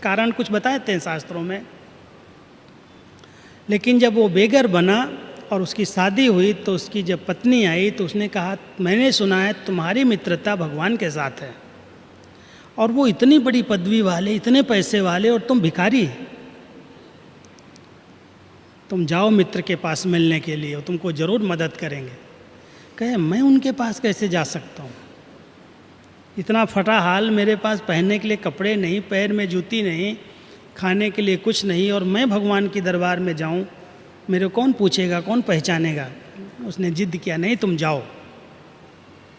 S1: कारण कुछ बताते हैं शास्त्रों में। लेकिन जब वो बेगर बना और उसकी शादी हुई तो उसकी जब पत्नी आई तो उसने कहा, मैंने सुना है तुम्हारी मित्रता भगवान के साथ है, और वो इतनी बड़ी पदवी वाले, इतने पैसे वाले, और तुम भिखारी, तुम जाओ मित्र के पास मिलने के लिए, वो तुमको ज़रूर मदद करेंगे। कहे, मैं उनके पास कैसे जा सकता हूँ, इतना फटा हाल, मेरे पास पहनने के लिए कपड़े नहीं, पैर में जूती नहीं, खाने के लिए कुछ नहीं, और मैं भगवान की दरबार में जाऊँ, मेरे कौन पूछेगा, कौन पहचानेगा। उसने जिद किया, नहीं तुम जाओ,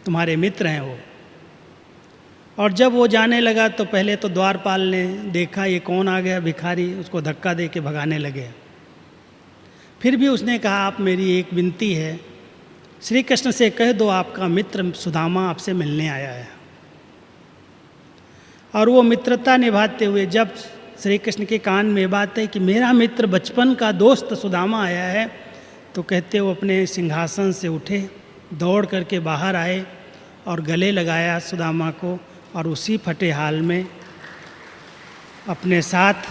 S1: तुम्हारे मित्र हैं वो। और जब वो जाने लगा तो पहले तो द्वारपाल ने देखा ये कौन आ गया भिखारी, उसको धक्का दे के भगाने लगे। फिर भी उसने कहा, आप मेरी एक विनती है, श्री कृष्ण से कह दो आपका मित्र सुदामा आपसे मिलने आया है। और वो मित्रता निभाते हुए जब श्री कृष्ण के कान में बात है कि मेरा मित्र बचपन का दोस्त सुदामा आया है, तो कहते वो अपने सिंहासन से उठे, दौड़ करके बाहर आए और गले लगाया सुदामा को, और उसी फटे हाल में अपने साथ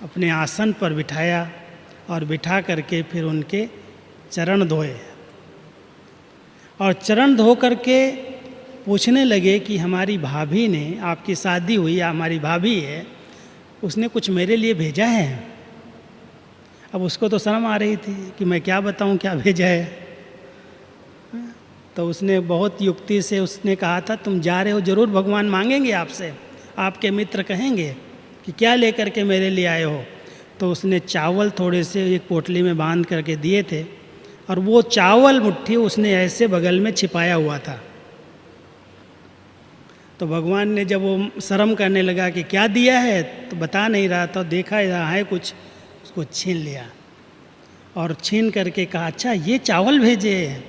S1: अपने आसन पर बिठाया, और बिठा करके फिर उनके चरण धोए, और चरण धो करके पूछने लगे कि हमारी भाभी ने, आपकी शादी हुई, हमारी भाभी है, उसने कुछ मेरे लिए भेजा है। अब उसको तो शर्म आ रही थी कि मैं क्या बताऊं क्या भेजा है। तो उसने बहुत युक्ति से उसने कहा था, तुम जा रहे हो, ज़रूर भगवान मांगेंगे आपसे, आपके मित्र कहेंगे कि क्या लेकर के मेरे लिए आए हो। तो उसने चावल थोड़े से एक पोटली में बांध करके दिए थे, और वो चावल मुट्ठी उसने ऐसे बगल में छिपाया हुआ था। तो भगवान ने जब वो शर्म करने लगा कि क्या दिया है, तो बता नहीं रहा था, देखा यहाँ है कुछ, उसको छीन लिया और छीन करके कहा, अच्छा ये चावल भेजे।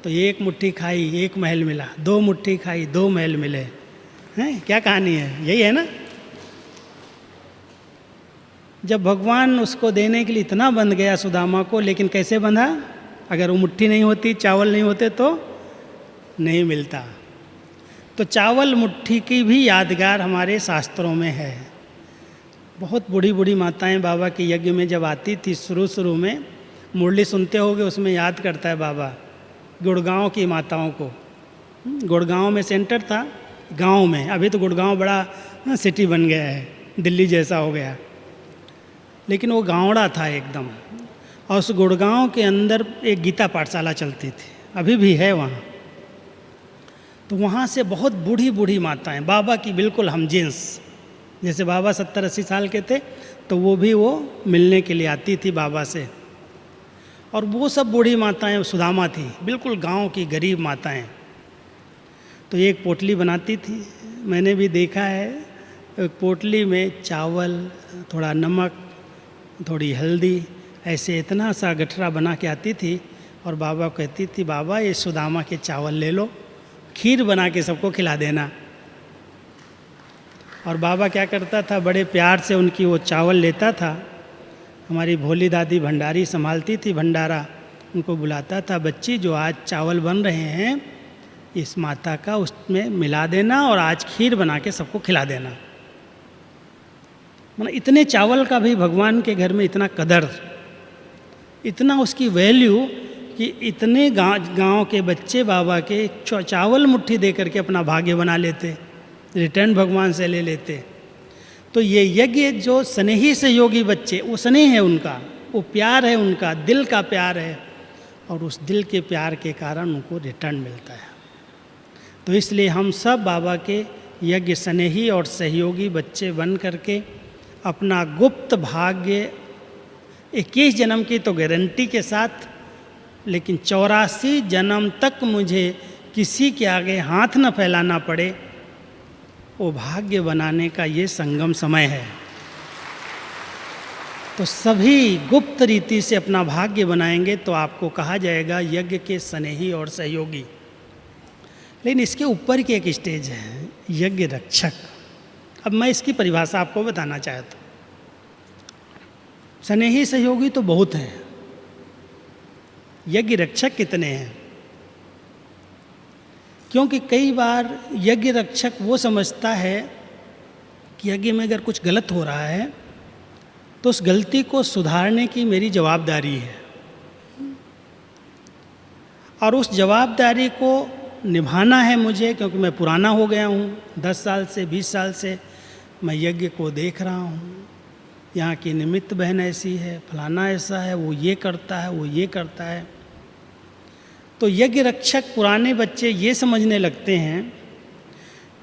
S1: तो एक मुट्ठी खाई, एक महल मिला, 2 मुट्ठी खाई, 2 महल मिले। हैं, क्या कहानी है, यही है ना। जब भगवान उसको देने के लिए इतना बंध गया सुदामा को, लेकिन कैसे बंधा, अगर वो मुट्ठी नहीं होती, चावल नहीं होते तो नहीं मिलता। तो चावल मुट्ठी की भी यादगार हमारे शास्त्रों में है। बहुत बूढ़ी बूढ़ी माताएं बाबा के यज्ञ में जब आती थी, शुरू में मुरली सुनते होगे, उसमें याद करता है बाबा गुड़गांव की माताओं को। गुड़गांव में सेंटर था, गांव में, अभी तो गुड़गांव बड़ा सिटी बन गया है, दिल्ली जैसा हो गया, लेकिन वो गाँवड़ा था एकदम। और उस गुड़गांव के अंदर एक गीता पाठशाला चलती थी, अभी भी है वहाँ। तो वहाँ से बहुत बूढ़ी बूढ़ी माताएं, बाबा की बिल्कुल हमजिन्स, जैसे बाबा 70-80 साल के थे, तो वो भी वो मिलने के लिए आती थी बाबा से। और वो सब बूढ़ी माताएं सुदामा थी, बिल्कुल गांव की गरीब माताएं। तो एक पोटली बनाती थी, मैंने भी देखा है, एक पोटली में चावल, थोड़ा नमक, थोड़ी हल्दी, ऐसे इतना सा गठरा बना के आती थी, और बाबा कहती थी, बाबा ये सुदामा के चावल ले लो, खीर बना के सबको खिला देना। और बाबा क्या करता था, बड़े प्यार से उनकी वो चावल लेता था। हमारी भोली दादी भंडारी संभालती थी भंडारा, उनको बुलाता था, बच्ची जो आज चावल बन रहे हैं इस माता का उसमें मिला देना, और आज खीर बना के सबको खिला देना। मतलब इतने चावल का भी भगवान के घर में इतना कदर, इतना उसकी वैल्यू कि इतने गांव के बच्चे बाबा के चावल मुट्ठी दे करके अपना भाग्य बना लेते, रिटर्न भगवान से ले लेते। तो ये यज्ञ जो स्नेही सहयोगी बच्चे, वो स्नेह है उनका, वो प्यार है उनका, दिल का प्यार है, और उस दिल के प्यार के कारण उनको रिटर्न मिलता है। तो इसलिए हम सब बाबा के यज्ञ स्नेही और सहयोगी बच्चे बन करके अपना गुप्त भाग्य 21 जन्म की तो गारंटी के साथ, लेकिन 84 जन्म तक मुझे किसी के आगे हाथ न फैलाना पड़े, वो भाग्य बनाने का ये संगम समय है। तो सभी गुप्त रीति से अपना भाग्य बनाएंगे तो आपको कहा जाएगा यज्ञ के स्नेही और सहयोगी। लेकिन इसके ऊपर की एक स्टेज है, यज्ञ रक्षक। अब मैं इसकी परिभाषा आपको बताना चाहता हूँ। स्नेही सहयोगी तो बहुत हैं, यज्ञ रक्षक कितने हैं? क्योंकि कई बार यज्ञ रक्षक वो समझता है कि यज्ञ में अगर कुछ गलत हो रहा है तो उस गलती को सुधारने की मेरी जवाबदारी है, और उस जवाबदारी को निभाना है मुझे, क्योंकि मैं पुराना हो गया हूँ। 10 साल से 20 साल से मैं यज्ञ को देख रहा हूँ। यहाँ की निमित्त बहन ऐसी है, फलाना ऐसा है, वो ये करता है, वो ये करता है। तो यज्ञ रक्षक पुराने बच्चे ये समझने लगते हैं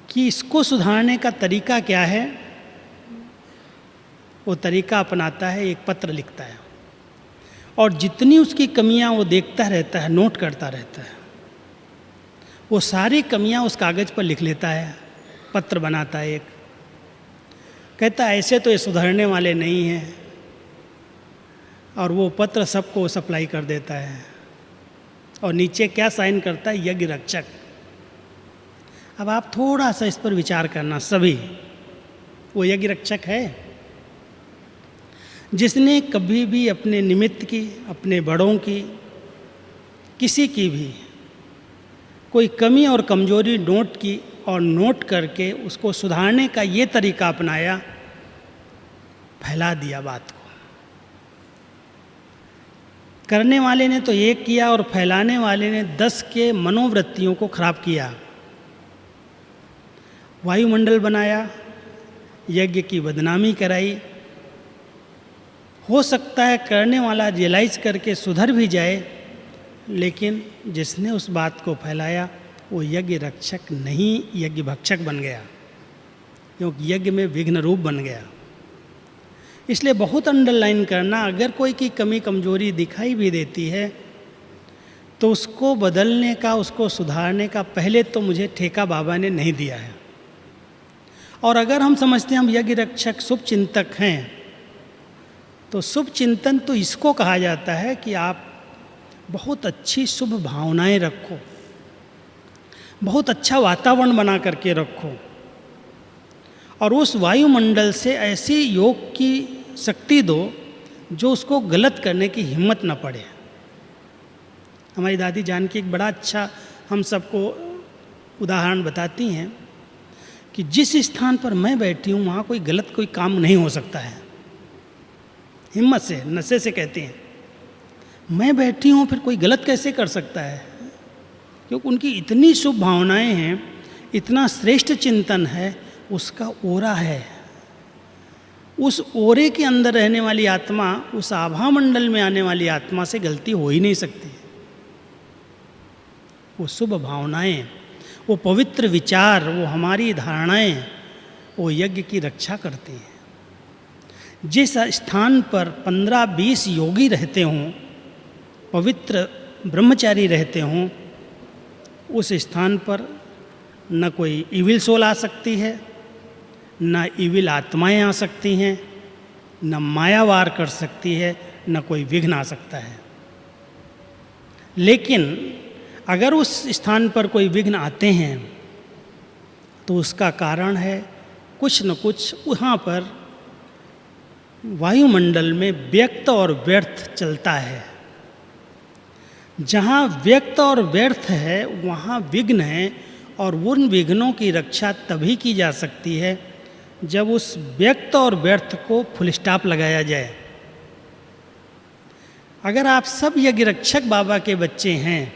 S1: कि इसको सुधारने का तरीका क्या है। वो तरीका अपनाता है, एक पत्र लिखता है, और जितनी उसकी कमियां वो देखता रहता है, नोट करता रहता है, वो सारी कमियां उस कागज़ पर लिख लेता है, पत्र बनाता है एक। कहता है ऐसे तो ये सुधरने वाले नहीं हैं, और वो पत्र सबको सप्लाई कर देता है, और नीचे क्या साइन करता है, यज्ञ रक्षक। अब आप थोड़ा सा इस पर विचार करना, सभी वो यज्ञ रक्षक है जिसने कभी भी अपने निमित्त की, अपने बड़ों की, किसी की भी कोई कमी और कमजोरी नोट की और नोट करके उसको सुधारने का ये तरीका अपनाया, फैला दिया बात को। करने वाले ने तो एक किया और फैलाने वाले ने 10 के मनोवृत्तियों को खराब किया। वायुमंडल बनाया, यज्ञ की बदनामी कराई। हो सकता है करने वाला रियलाइज करके सुधर भी जाए, लेकिन जिसने उस बात को फैलाया वो यज्ञ रक्षक नहीं, यज्ञ भक्षक बन गया, क्योंकि यज्ञ में विघ्न रूप बन गया। इसलिए बहुत अंडरलाइन करना, अगर कोई की कमी कमजोरी दिखाई भी देती है तो उसको बदलने का, उसको सुधारने का पहले तो मुझे ठेका बाबा ने नहीं दिया है। और अगर हम समझते हैं हम यज्ञ रक्षक शुभ चिंतक हैं, तो शुभ चिंतन तो इसको कहा जाता है कि आप बहुत अच्छी शुभ भावनाएं रखो, बहुत अच्छा वातावरण बना करके रखो, और उस वायुमंडल से ऐसी योग की शक्ति दो जो उसको गलत करने की हिम्मत न पड़े। हमारी दादी जानकी एक बड़ा अच्छा हम सबको उदाहरण बताती हैं कि जिस स्थान पर मैं बैठी हूँ वहाँ कोई गलत कोई काम नहीं हो सकता है। हिम्मत से, नशे से कहते हैं, मैं बैठी हूँ फिर कोई गलत कैसे कर सकता है, क्योंकि उनकी इतनी शुभ भावनाएं हैं, इतना श्रेष्ठ चिंतन है, उसका ओरा है। उस ओरे के अंदर रहने वाली आत्मा, उस आभा मंडल में आने वाली आत्मा से गलती हो ही नहीं सकती। वो शुभ भावनाएं, वो पवित्र विचार, वो हमारी धारणाएं, वो यज्ञ की रक्षा करती हैं। जिस स्थान पर 15-20 योगी रहते हों, पवित्र ब्रह्मचारी रहते हों, उस स्थान पर न कोई इविल सोल आ सकती है, न इविल आत्माएं आ सकती हैं, न मायावार कर सकती है, न कोई विघ्न आ सकता है। लेकिन अगर उस स्थान पर कोई विघ्न आते हैं तो उसका कारण है कुछ न कुछ वहाँ पर वायुमंडल में व्यक्त और व्यर्थ चलता है। जहाँ व्यक्त और व्यर्थ है वहाँ विघ्न है, और उन विघ्नों की रक्षा तभी की जा सकती है जब उस व्यक्त और व्यर्थ को फुल स्टॉप लगाया जाए। अगर आप सब यज्ञ रक्षक बाबा के बच्चे हैं,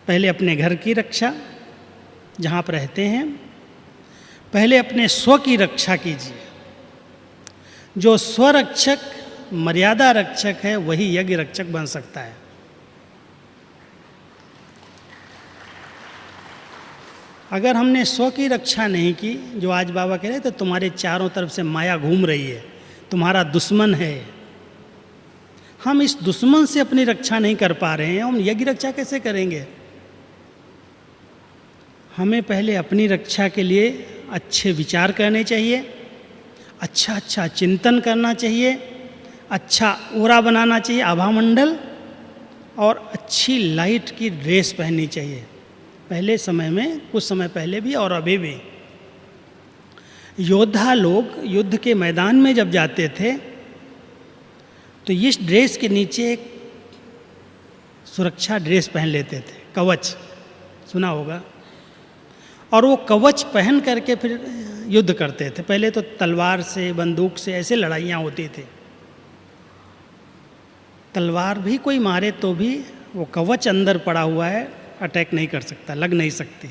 S1: पहले अपने घर की रक्षा जहाँ आप रहते हैं, पहले अपने स्व की रक्षा कीजिए। जो स्वरक्षक, मर्यादा रक्षक है, वही यज्ञ रक्षक बन सकता है। अगर हमने स्व की रक्षा नहीं की, जो आज बाबा कह रहे तो तुम्हारे चारों तरफ से माया घूम रही है, तुम्हारा दुश्मन है, हम इस दुश्मन से अपनी रक्षा नहीं कर पा रहे हैं, हम यज्ञ रक्षा कैसे करेंगे? हमें पहले अपनी रक्षा के लिए अच्छे विचार करने चाहिए, अच्छा चिंतन करना चाहिए, अच्छा ओरा बनाना चाहिए आभामंडल, और अच्छी लाइट की ड्रेस पहननी चाहिए। पहले समय में, कुछ समय पहले भी और अभी भी, योद्धा लोग युद्ध के मैदान में जब जाते थे तो इस ड्रेस के नीचे एक सुरक्षा ड्रेस पहन लेते थे, कवच, सुना होगा। और वो कवच पहन करके फिर युद्ध करते थे। पहले तो तलवार से, बंदूक से ऐसे लड़ाइयाँ होती थी। तलवार भी कोई मारे तो भी वो कवच अंदर पड़ा हुआ है, अटैक नहीं कर सकता, लग नहीं सकती।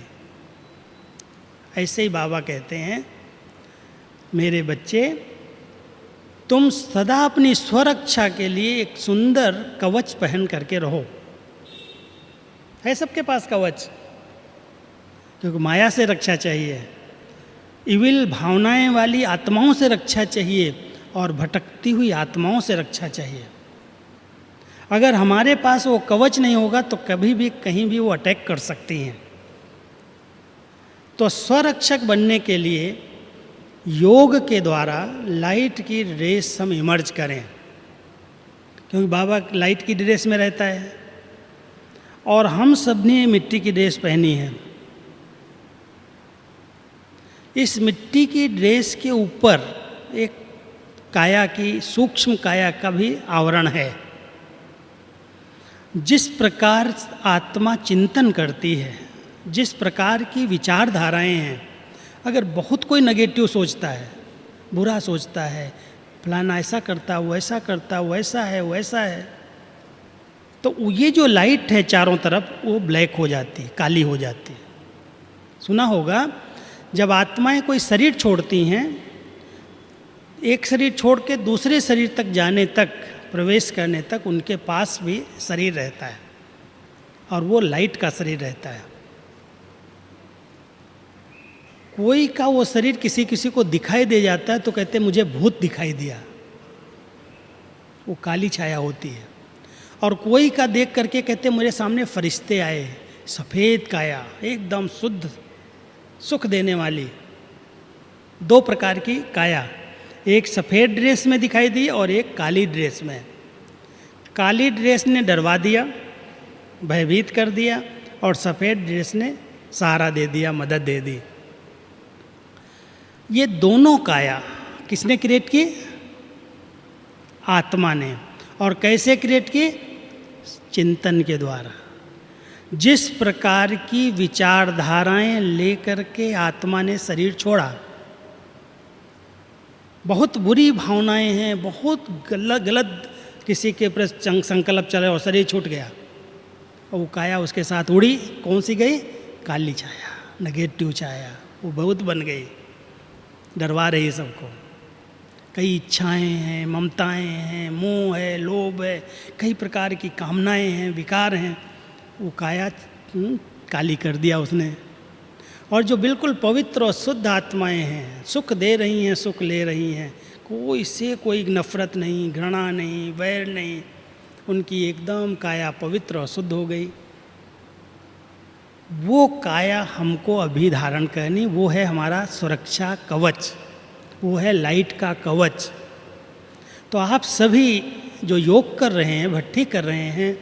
S1: ऐसे ही बाबा कहते हैं, मेरे बच्चे, तुम सदा अपनी स्वरक्षा के लिए एक सुंदर कवच पहन करके रहो। है सबके पास कवच, क्योंकि माया से रक्षा चाहिए, इविल भावनाएं वाली आत्माओं से रक्षा चाहिए और भटकती हुई आत्माओं से रक्षा चाहिए। अगर हमारे पास वो कवच नहीं होगा तो कभी भी कहीं भी वो अटैक कर सकती हैं। तो स्वरक्षक बनने के लिए योग के द्वारा लाइट की ड्रेस हम इमर्ज करें, क्योंकि बाबा लाइट की ड्रेस में रहता है और हम सब ने मिट्टी की ड्रेस पहनी है। इस मिट्टी की ड्रेस के ऊपर एक काया की, सूक्ष्म काया का भी आवरण है। जिस प्रकार आत्मा चिंतन करती है, जिस प्रकार की विचारधाराएं हैं, अगर बहुत कोई नेगेटिव सोचता है, बुरा सोचता है, फलाना ऐसा करता, वैसा करता, वैसा है, वैसा है, तो ये जो लाइट है चारों तरफ वो ब्लैक हो जाती है, काली हो जाती है। सुना होगा, जब आत्माएं कोई शरीर छोड़ती हैं, एक शरीर छोड़ के दूसरे शरीर तक जाने तक, प्रवेश करने तक उनके पास भी शरीर रहता है और वो लाइट का शरीर रहता है। कोई का वो शरीर किसी किसी को दिखाई दे जाता है तो कहते मुझे भूत दिखाई दिया, वो काली छाया होती है। और कोई का देख करके कहते मेरे सामने फरिश्ते आए, सफ़ेद काया, एकदम शुद्ध, सुख देने वाली। दो प्रकार की काया, एक सफ़ेद ड्रेस में दिखाई दी और एक काली ड्रेस में। काली ड्रेस ने डरवा दिया, भयभीत कर दिया, और सफ़ेद ड्रेस ने सहारा दे दिया, मदद दे दी। ये दोनों काया किसने क्रिएट की? आत्मा ने। और कैसे क्रिएट की? चिंतन के द्वारा। जिस प्रकार की विचारधाराएं लेकर के आत्मा ने शरीर छोड़ा, बहुत बुरी भावनाएं हैं, बहुत गलत किसी के प्रति संकल्प चले और शरीर छूट गया, और वो काया उसके साथ उड़ी। कौन सी गई? काली छाया, नेगेटिव छाया। वो बहुत बन गई, डरवा रही सबको। कई इच्छाएं हैं, ममताएं हैं, मोह है, लोभ है, कई प्रकार की कामनाएं हैं, विकार हैं। वो काया काली कर दिया उसने। और जो बिल्कुल पवित्र और शुद्ध आत्माएं हैं, सुख दे रही हैं, सुख ले रही हैं, कोई से कोई नफरत नहीं, घृणा नहीं, वैर नहीं, उनकी एकदम काया पवित्र और शुद्ध हो गई। वो काया हमको अभी धारण करनी, वो है हमारा सुरक्षा कवच, वो है लाइट का कवच। तो आप सभी जो योग कर रहे हैं, भट्ठी कर रहे हैं,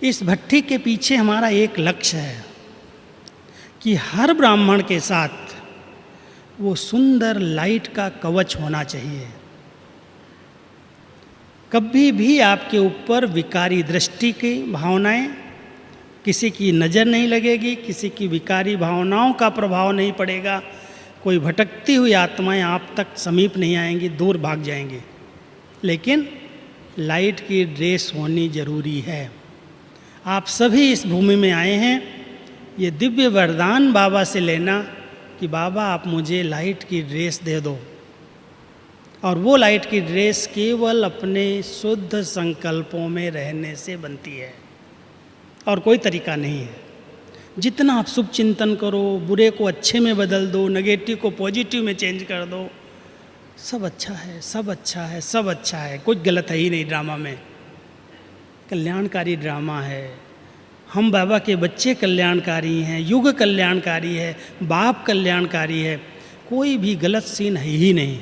S1: इस भट्ठी के पीछे हमारा एक लक्ष्य है कि हर ब्राह्मण के साथ वो सुंदर लाइट का कवच होना चाहिए। कभी भी आपके ऊपर विकारी दृष्टि की भावनाएं, किसी की नज़र नहीं लगेगी, किसी की विकारी भावनाओं का प्रभाव नहीं पड़ेगा, कोई भटकती हुई आत्माएं आप तक समीप नहीं आएंगी, दूर भाग जाएंगी। लेकिन लाइट की ड्रेस होनी जरूरी है। आप सभी इस भूमि में आए हैं, ये दिव्य वरदान बाबा से लेना कि बाबा आप मुझे लाइट की ड्रेस दे दो। और वो लाइट की ड्रेस केवल अपने शुद्ध संकल्पों में रहने से बनती है और कोई तरीका नहीं है। जितना आप शुभ चिंतन करो, बुरे को अच्छे में बदल दो, नेगेटिव को पॉजिटिव में चेंज कर दो, सब अच्छा है, सब अच्छा है, सब अच्छा है, कुछ गलत है ही नहीं। ड्रामा में कल्याणकारी ड्रामा है। हम बाबा के बच्चे कल्याणकारी हैं, युग कल्याणकारी है, बाप कल्याणकारी है, कोई भी गलत सीन है ही नहीं।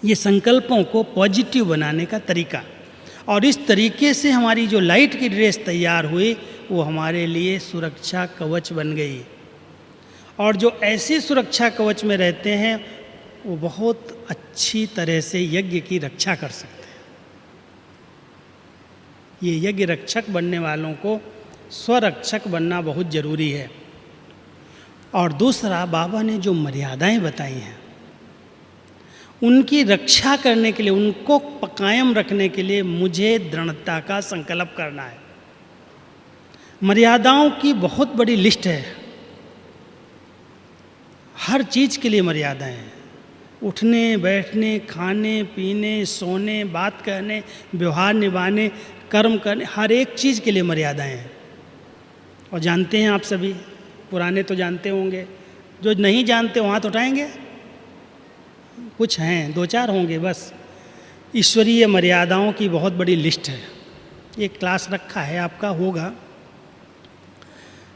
S1: ये संकल्पों को पॉजिटिव बनाने का तरीका, और इस तरीके से हमारी जो लाइट की ड्रेस तैयार हुई वो हमारे लिए सुरक्षा कवच बन गई। और जो ऐसे सुरक्षा कवच में रहते हैं वो बहुत अच्छी तरह से यज्ञ की रक्षा कर सकते हैं। ये यज्ञ रक्षक बनने वालों को स्वरक्षक बनना बहुत ज़रूरी है। और दूसरा, बाबा ने जो मर्यादाएं बताई हैं उनकी रक्षा करने के लिए, उनको कायम रखने के लिए मुझे दृढ़ता का संकल्प करना है। मर्यादाओं की बहुत बड़ी लिस्ट है, हर चीज़ के लिए मर्यादाएं हैं। उठने बैठने, खाने पीने, सोने, बात करने, व्यवहार निभाने, कर्म करने, हर एक चीज़ के लिए मर्यादाएं हैं। और जानते हैं आप सभी, पुराने तो जानते होंगे, जो नहीं जानते वहाँ तो उठाएंगे, कुछ हैं, 2-4 होंगे बस। ईश्वरीय मर्यादाओं की बहुत बड़ी लिस्ट है, एक क्लास रखा है आपका, होगा।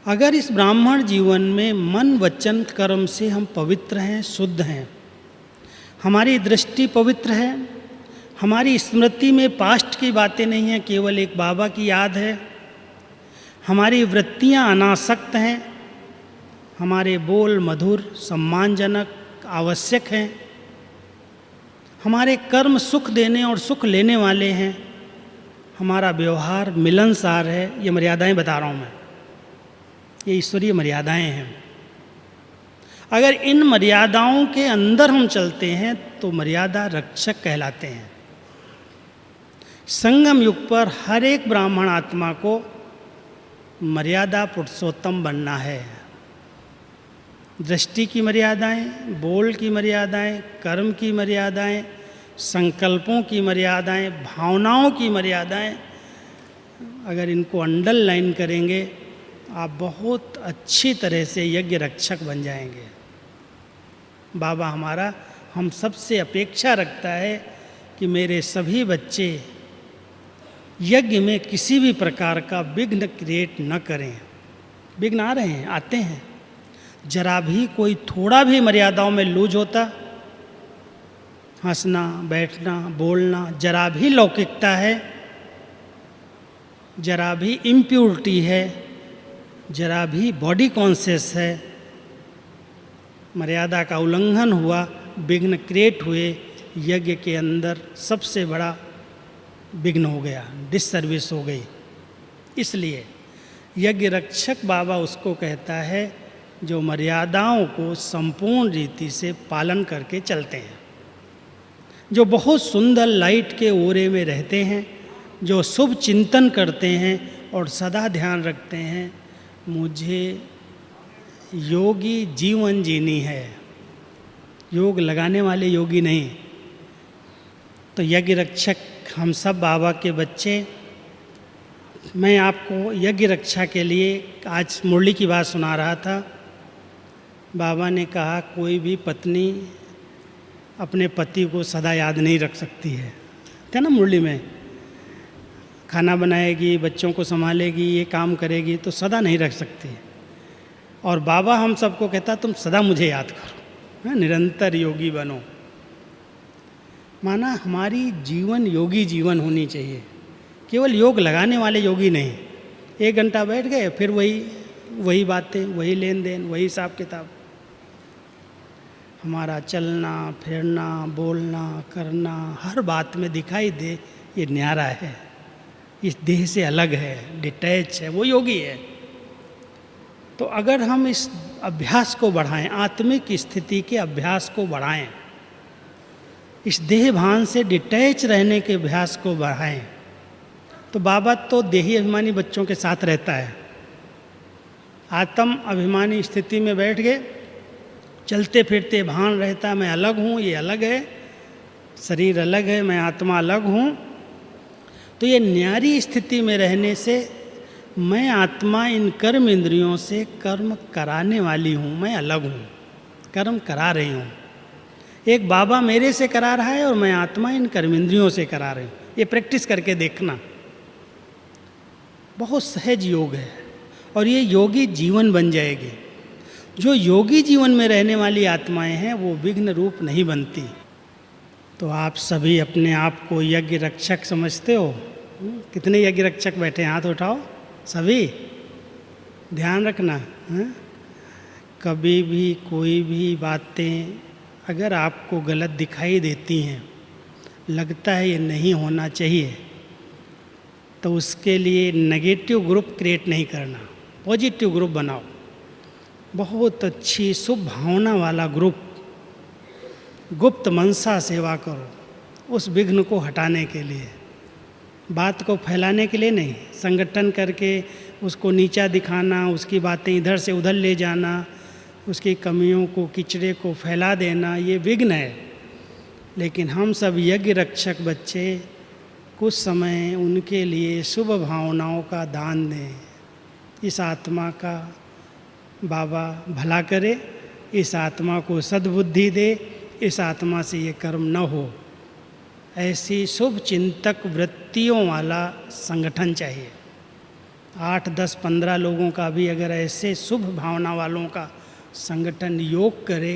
S1: अगर इस ब्राह्मण जीवन में मन वचन कर्म से हम पवित्र हैं, शुद्ध हैं, हमारी दृष्टि पवित्र है, हमारी स्मृति में पास्ट की बातें नहीं हैं, केवल एक बाबा की याद है, हमारी वृत्तियां अनासक्त हैं, हमारे बोल मधुर, सम्मानजनक, आवश्यक हैं, हमारे कर्म सुख देने और सुख लेने वाले हैं, हमारा व्यवहार मिलनसार है। ये मर्यादाएं बता रहा हूँ मैं, ये ईश्वरीय मर्यादाएं हैं। अगर इन मर्यादाओं के अंदर हम चलते हैं तो मर्यादा रक्षक कहलाते हैं। संगम युग पर हर एक ब्राह्मण आत्मा को मर्यादा पुरुषोत्तम बनना है। दृष्टि की मर्यादाएं, बोल की मर्यादाएं, कर्म की मर्यादाएं, संकल्पों की मर्यादाएं, भावनाओं की मर्यादाएं, अगर इनको अंडरलाइन करेंगे आप बहुत अच्छी तरह से यज्ञ रक्षक बन जाएंगे। बाबा हमारा हम सबसे अपेक्षा रखता है कि मेरे सभी बच्चे यज्ञ में किसी भी प्रकार का विघ्न क्रिएट न करें। विघ्न आ रहे हैं, आते हैं, जरा भी कोई थोड़ा भी मर्यादाओं में लूज होता, हंसना, बैठना, बोलना, जरा भी लौकिकता है, जरा भी इम्प्योरिटी है, जरा भी बॉडी कॉन्शियस है, मर्यादा का उल्लंघन हुआ, विघ्न क्रिएट हुए, यज्ञ के अंदर सबसे बड़ा विघ्न हो गया, डिससर्विस हो गई। इसलिए यज्ञ रक्षक बाबा उसको कहता है जो मर्यादाओं को संपूर्ण रीति से पालन करके चलते हैं, जो बहुत सुंदर लाइट के ओरे में रहते हैं, जो शुभ चिंतन करते हैं और सदा ध्यान रखते हैं मुझे योगी जीवन जीनी है, योग लगाने वाले योगी नहीं। तो यज्ञ रक्षक हम सब बाबा के बच्चे। मैं आपको यज्ञ रक्षा के लिए आज मुरली की बात सुना रहा था। बाबा ने कहा कोई भी पत्नी अपने पति को सदा याद नहीं रख सकती है, क्या ना, मुरली में खाना बनाएगी, बच्चों को संभालेगी, ये काम करेगी तो सदा नहीं रख सकती। और बाबा हम सबको कहता तुम सदा मुझे याद करो, निरंतर योगी बनो। माना हमारी जीवन योगी जीवन होनी चाहिए, केवल योग लगाने वाले योगी नहीं। 1 घंटा बैठ गए फिर वही बातें, वही लेन देन, वही हिसाब किताब। हमारा चलना फिरना, बोलना करना हर बात में दिखाई दे ये न्यारा है, इस देह से अलग है, डिटैच है, वो योगी है। तो अगर हम इस अभ्यास को बढ़ाएं, आत्मिक स्थिति के अभ्यास को बढ़ाएं, इस देह भान से डिटैच रहने के अभ्यास को बढ़ाएं, तो बाबा तो देही अभिमानी बच्चों के साथ रहता है। आत्म अभिमानी स्थिति में बैठ गए, चलते फिरते भान रहता मैं अलग हूँ, ये अलग है, शरीर अलग है, मैं आत्मा अलग हूँ। तो ये न्यारी स्थिति में रहने से मैं आत्मा इन कर्म इंद्रियों से कर्म कराने वाली हूँ, मैं अलग हूँ, कर्म करा रही हूँ। एक बाबा मेरे से करा रहा है और मैं आत्मा इन कर्म इंद्रियों से करा रही हूँ। ये प्रैक्टिस करके देखना, बहुत सहज योग है और ये योगी जीवन बन जाएगी। जो योगी जीवन में रहने वाली आत्माएं हैं वो विघ्न रूप नहीं बनती। तो आप सभी अपने आप को यज्ञ रक्षक समझते हो? कितने यज्ञ रक्षक बैठे हैं, हाथ उठाओ सभी। ध्यान रखना है? कभी भी कोई भी बातें अगर आपको गलत दिखाई देती हैं, लगता है ये नहीं होना चाहिए, तो उसके लिए नेगेटिव ग्रुप क्रिएट नहीं करना, पॉजिटिव ग्रुप बनाओ। बहुत अच्छी शुभ भावना वाला ग्रुप, गुप्त मनसा सेवा करो उस विघ्न को हटाने के लिए, बात को फैलाने के लिए नहीं। संगठन करके उसको नीचा दिखाना, उसकी बातें इधर से उधर ले जाना, उसकी कमियों को, किचड़े को फैला देना, ये विघ्न है। लेकिन हम सब यज्ञ रक्षक बच्चे कुछ समय उनके लिए शुभ भावनाओं का दान दें। इस आत्मा का बाबा भला करे, इस आत्मा को सद्बुद्धि दे, इस आत्मा से ये कर्म न हो, ऐसी शुभ चिंतक वृत्तियों वाला संगठन चाहिए। 8, 10, 15 लोगों का भी अगर ऐसे शुभ भावना वालों का संगठन योग करे,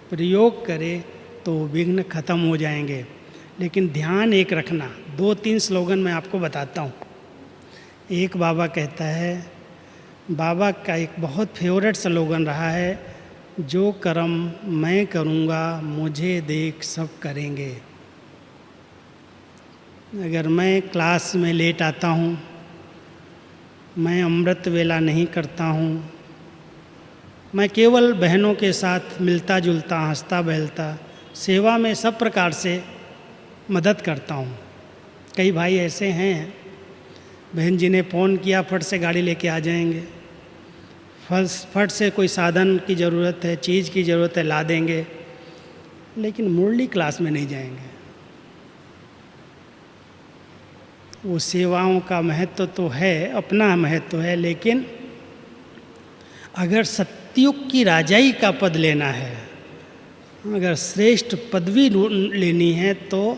S1: प्रयोग करे, तो विघ्न खत्म हो जाएंगे। लेकिन ध्यान एक रखना, 2-3 स्लोगन मैं आपको बताता हूँ। एक बाबा कहता है, बाबा का एक बहुत फेवरेट स्लोगन रहा है, जो कर्म मैं करूँगा मुझे देख सब करेंगे। अगर मैं क्लास में लेट आता हूँ, मैं अमृत वेला नहीं करता हूँ, मैं केवल बहनों के साथ मिलता जुलता, हंसता बहलता, सेवा में सब प्रकार से मदद करता हूँ। कई भाई ऐसे हैं, बहन जी ने फ़ोन किया, फट से गाड़ी लेके आ जाएंगे, फट से कोई साधन की ज़रूरत है, चीज़ की ज़रूरत है, ला देंगे, लेकिन मुरली क्लास में नहीं जाएंगे। वो सेवाओं का महत्व तो है, अपना महत्व है, लेकिन अगर सत्युग की राजाई का पद लेना है, अगर श्रेष्ठ पदवी लेनी है, तो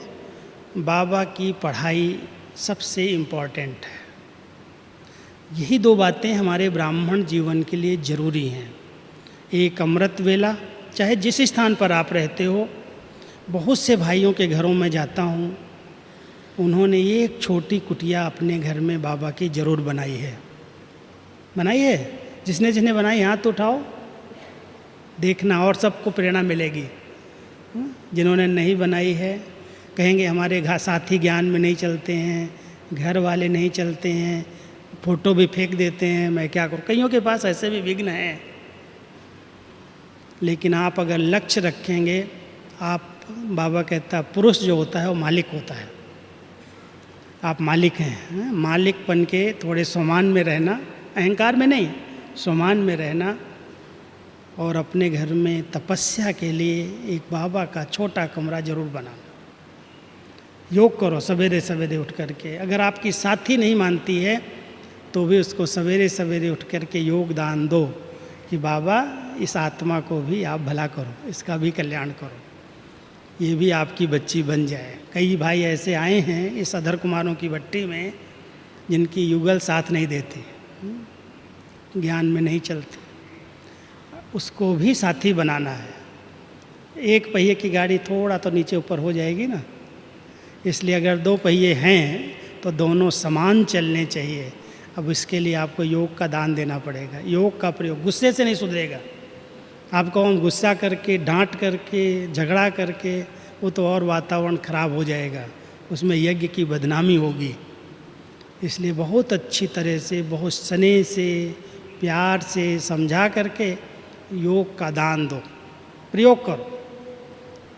S1: बाबा की पढ़ाई सबसे इम्पॉर्टेंट है। यही 2 बातें हमारे ब्राह्मण जीवन के लिए ज़रूरी हैं। एक अमृत वेला, चाहे जिस स्थान पर आप रहते हो, बहुत से भाइयों के घरों में जाता हूँ, उन्होंने ये एक छोटी कुटिया अपने घर में बाबा की ज़रूर बनाई है। बनाई है? जिसने जिसने बनाई हाथ उठाओ, देखना और सबको प्रेरणा मिलेगी। जिन्होंने नहीं बनाई है कहेंगे हमारे साथी ज्ञान में नहीं चलते हैं, घर वाले नहीं चलते हैं, फ़ोटो भी फेंक देते हैं, मैं क्या करूँ। कईयों के पास ऐसे भी विघ्न हैं। लेकिन आप अगर लक्ष्य रखेंगे, आप, बाबा कहता है पुरुष जो होता है वो मालिक होता है। आप मालिक हैं, मालिकपन के थोड़े सम्मान में रहना, अहंकार में नहीं, सम्मान में रहना, और अपने घर में तपस्या के लिए एक बाबा का छोटा कमरा ज़रूर बनाना। योग करो सवेरे सवेरे उठ करके। अगर आपकी साथी नहीं मानती है तो भी उसको सवेरे सवेरे उठ करके योगदान दो कि बाबा इस आत्मा को भी आप भला करो, इसका भी कल्याण करो, ये भी आपकी बच्ची बन जाए। कई भाई ऐसे आए हैं इस अधर कुमारों की भट्टी में जिनकी युगल साथ नहीं देती, ज्ञान में नहीं चलती, उसको भी साथी बनाना है। एक पहिए की गाड़ी थोड़ा तो नीचे ऊपर हो जाएगी ना, इसलिए अगर 2 पहिए हैं तो दोनों समान चलने चाहिए। अब इसके लिए आपको योग का दान देना पड़ेगा। योग का प्रयोग गुस्से से नहीं सुधरेगा। आपको हम गुस्सा करके, डांट करके, झगड़ा करके, वो तो और वातावरण खराब हो जाएगा, उसमें यज्ञ की बदनामी होगी। इसलिए बहुत अच्छी तरह से, बहुत स्नेह से, प्यार से समझा करके योग का दान दो, प्रयोग करो,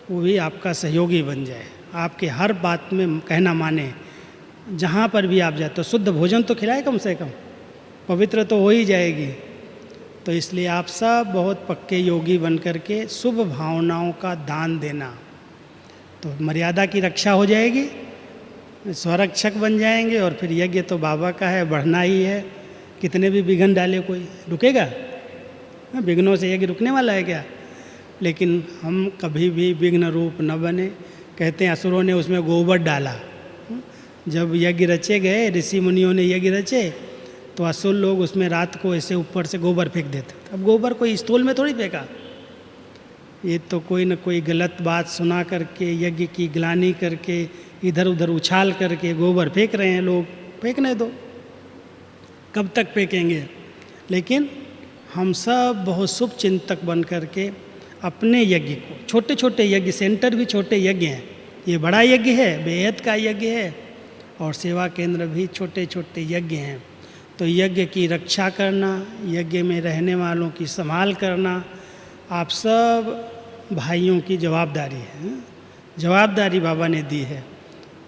S1: वो भी आपका सहयोगी बन जाए, आपके हर बात में कहना माने। जहाँ पर भी आप जाए तो शुद्ध भोजन तो खिलाए कम से कम, पवित्र तो हो ही जाएगी। तो इसलिए आप सब बहुत पक्के योगी बन करके शुभ भावनाओं का दान देना, तो मर्यादा की रक्षा हो जाएगी, स्वरक्षक बन जाएंगे। और फिर यज्ञ तो बाबा का है, बढ़ना ही है। कितने भी विघ्न डाले कोई रुकेगा? विघ्नों से यज्ञ रुकने वाला है क्या? लेकिन हम कभी भी विघ्न रूप न बने। कहते हैं असुरों ने उसमें गोबर डाला। जब यज्ञ रचे गए, ऋषि मुनियों ने यज्ञ रचे, तो असुर लोग उसमें रात को ऐसे ऊपर से गोबर फेंक देते। अब गोबर कोई स्थूल में थोड़ी फेंका, ये तो कोई न कोई गलत बात सुना करके, यज्ञ की ग्लानि करके, इधर उधर उछाल करके गोबर फेंक रहे हैं लोग। फेंकने दो, कब तक फेंकेंगे? लेकिन हम सब बहुत शुभ चिंतक बन करके अपने यज्ञ को, छोटे छोटे यज्ञ, सेंटर भी छोटे यज्ञ हैं, ये बड़ा यज्ञ है, बेहद का यज्ञ है, और सेवा केंद्र भी छोटे छोटे यज्ञ हैं। तो यज्ञ की रक्षा करना, यज्ञ में रहने वालों की संभाल करना आप सब भाइयों की जवाबदारी है। जवाबदारी बाबा ने दी है,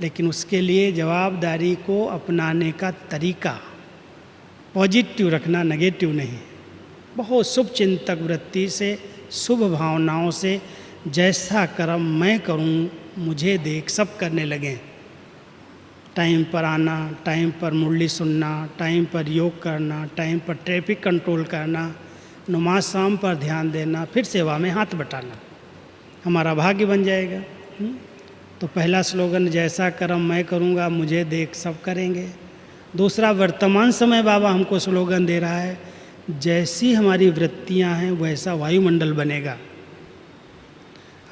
S1: लेकिन उसके लिए जवाबदारी को अपनाने का तरीका पॉजिटिव रखना, नेगेटिव नहीं। बहुत शुभ चिंतक वृत्ति से, शुभ भावनाओं से, जैसा कर्म मैं करूं मुझे देख सब करने लगें। टाइम पर आना, टाइम पर मुरली सुनना, टाइम पर योग करना, टाइम पर ट्रैफिक कंट्रोल करना, नमाज शाम पर ध्यान देना, फिर सेवा में हाथ बटाना, हमारा भाग्य बन जाएगा। तो पहला स्लोगन, जैसा कर्म मैं करूँगा मुझे देख सब करेंगे। दूसरा, वर्तमान समय बाबा हमको स्लोगन दे रहा है, जैसी हमारी वृत्तियाँ हैं वैसा वायुमंडल बनेगा।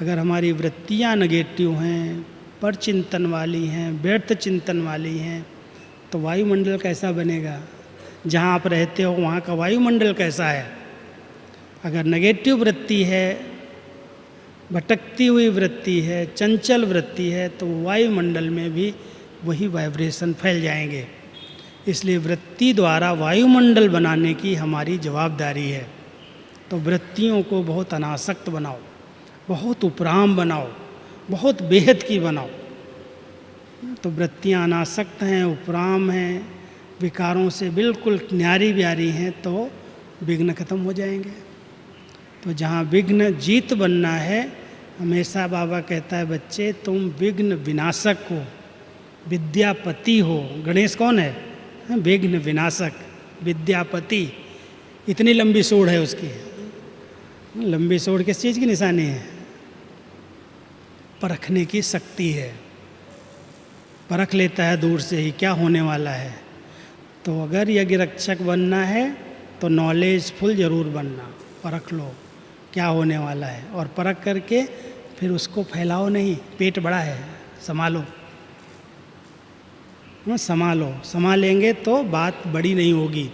S1: अगर हमारी वृत्तियाँ नेगेटिव हैं, पर चिंतन वाली हैं, व्यर्थ चिंतन वाली हैं, तो वायुमंडल कैसा बनेगा? जहाँ आप रहते हो वहाँ का वायुमंडल कैसा है? अगर नेगेटिव वृत्ति है, भटकती हुई वृत्ति है, चंचल वृत्ति है, तो वायुमंडल में भी वही वाइब्रेशन फैल जाएंगे। इसलिए वृत्ति द्वारा वायुमंडल बनाने की हमारी जवाबदारी है। तो वृत्तियों को बहुत अनासक्त बनाओ, बहुत उपराम बनाओ, बहुत बेहद की बनाओ। तो वृत्तियाँ अनासक्त हैं, उपराम हैं, विकारों से बिल्कुल न्यारी ब्यारी हैं, तो विघ्न खत्म हो जाएंगे। तो जहाँ विघ्न जीत बनना है, हमेशा बाबा कहता है, बच्चे तुम विघ्न विनाशक हो, विद्यापति हो। गणेश कौन है? विघ्न विनाशक, विद्यापति। इतनी लंबी सूढ़ है उसकी। लंबी सूढ़ किस चीज़ की निशानी है? परखने की शक्ति है। परख लेता है दूर से ही क्या होने वाला है। तो अगर यज्ञ रक्षक बनना है तो नॉलेजफुल ज़रूर बनना। परख लो क्या होने वाला है, और परख करके फिर उसको फैलाओ नहीं। पेट बड़ा है, संभालो, संभालो। संभालेंगे तो बात बड़ी नहीं होगी।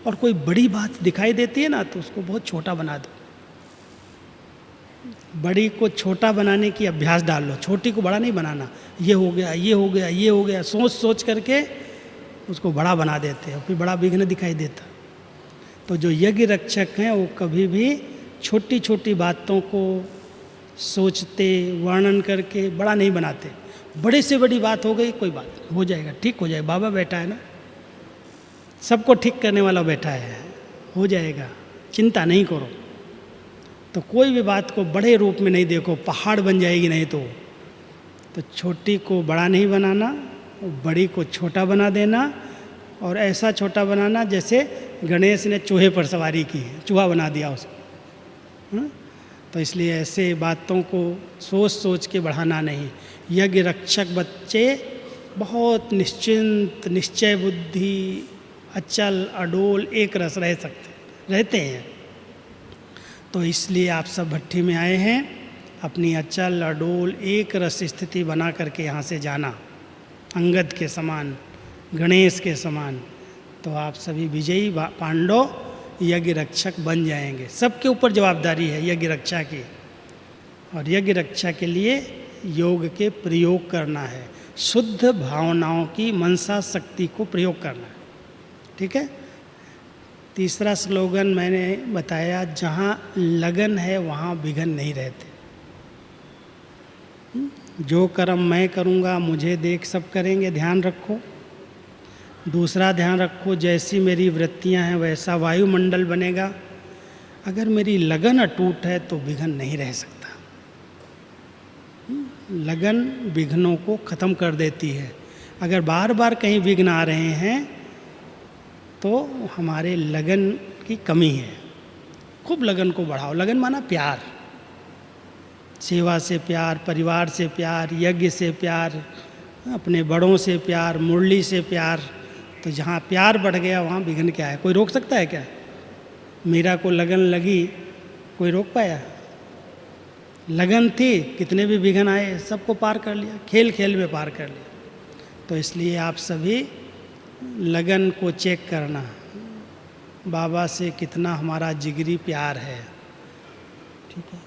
S1: और कोई बड़ी बात दिखाई देती है ना, तो उसको बहुत छोटा बना दो। बड़ी को छोटा बनाने की अभ्यास डाल लो, छोटी को बड़ा नहीं बनाना। ये हो गया, ये हो गया, ये हो गया, सोच सोच करके उसको बड़ा बना देते हैं, फिर बड़ा विघ्न दिखाई देता। तो जो यज्ञ रक्षक हैं वो कभी भी छोटी छोटी बातों को सोचते, वर्णन करके बड़ा नहीं बनाते। बड़े से बड़ी बात हो गई, कोई बात हो जाएगा, ठीक हो जाएगा, बाबा बैठा है ना, सबको ठीक करने वाला बैठा है, हो जाएगा, चिंता नहीं करो। तो कोई भी बात को बड़े रूप में नहीं देखो, पहाड़ बन जाएगी नहीं तो छोटी को बड़ा नहीं बनाना, बड़ी को छोटा बना देना। और ऐसा छोटा बनाना जैसे गणेश ने चूहे पर सवारी की, चूहा बना दिया उसको। तो इसलिए ऐसे बातों को सोच सोच के बढ़ाना नहीं। यज्ञ रक्षक बच्चे बहुत निश्चिंत, निश्चय बुद्धि, अचल अडोल, एक रस रहते हैं। तो इसलिए आप सब भट्ठी में आए हैं, अपनी अचल अडोल एक रस स्थिति बना करके यहाँ से जाना, अंगद के समान, गणेश के समान। तो आप सभी विजयी पांडव यज्ञ रक्षक बन जाएंगे। सबके ऊपर जवाबदारी है यज्ञ रक्षा की, और यज्ञ रक्षा के लिए योग के प्रयोग करना है, शुद्ध भावनाओं की मनसा शक्ति को प्रयोग करना है। ठीक है। तीसरा स्लोगन मैंने बताया, जहाँ लगन है वहाँ विघन नहीं रहते। जो कर्म मैं करूँगा मुझे देख सब करेंगे, ध्यान रखो। दूसरा ध्यान रखो, जैसी मेरी वृत्तियाँ हैं वैसा वायुमंडल बनेगा। अगर मेरी लगन अटूट है तो विघन नहीं रह सकता। लगन विघ्नों को ख़त्म कर देती है। अगर बार बार कहीं विघ्न आ रहे हैं तो हमारे लगन की कमी है। खूब लगन को बढ़ाओ। लगन माना प्यार, सेवा से प्यार, परिवार से प्यार, यज्ञ से प्यार, अपने बड़ों से प्यार, मुरली से प्यार। तो जहाँ प्यार बढ़ गया वहाँ विघ्न क्या है? कोई रोक सकता है क्या? मीरा को लगन लगी, कोई रोक पाया? लगन थी, कितने भी विघ्न आए सबको पार कर लिया, खेल खेल में पार कर लिया। तो इसलिए आप सभी लगन को चेक करना, बाबा से कितना हमारा जिगरी प्यार है। ठीक है।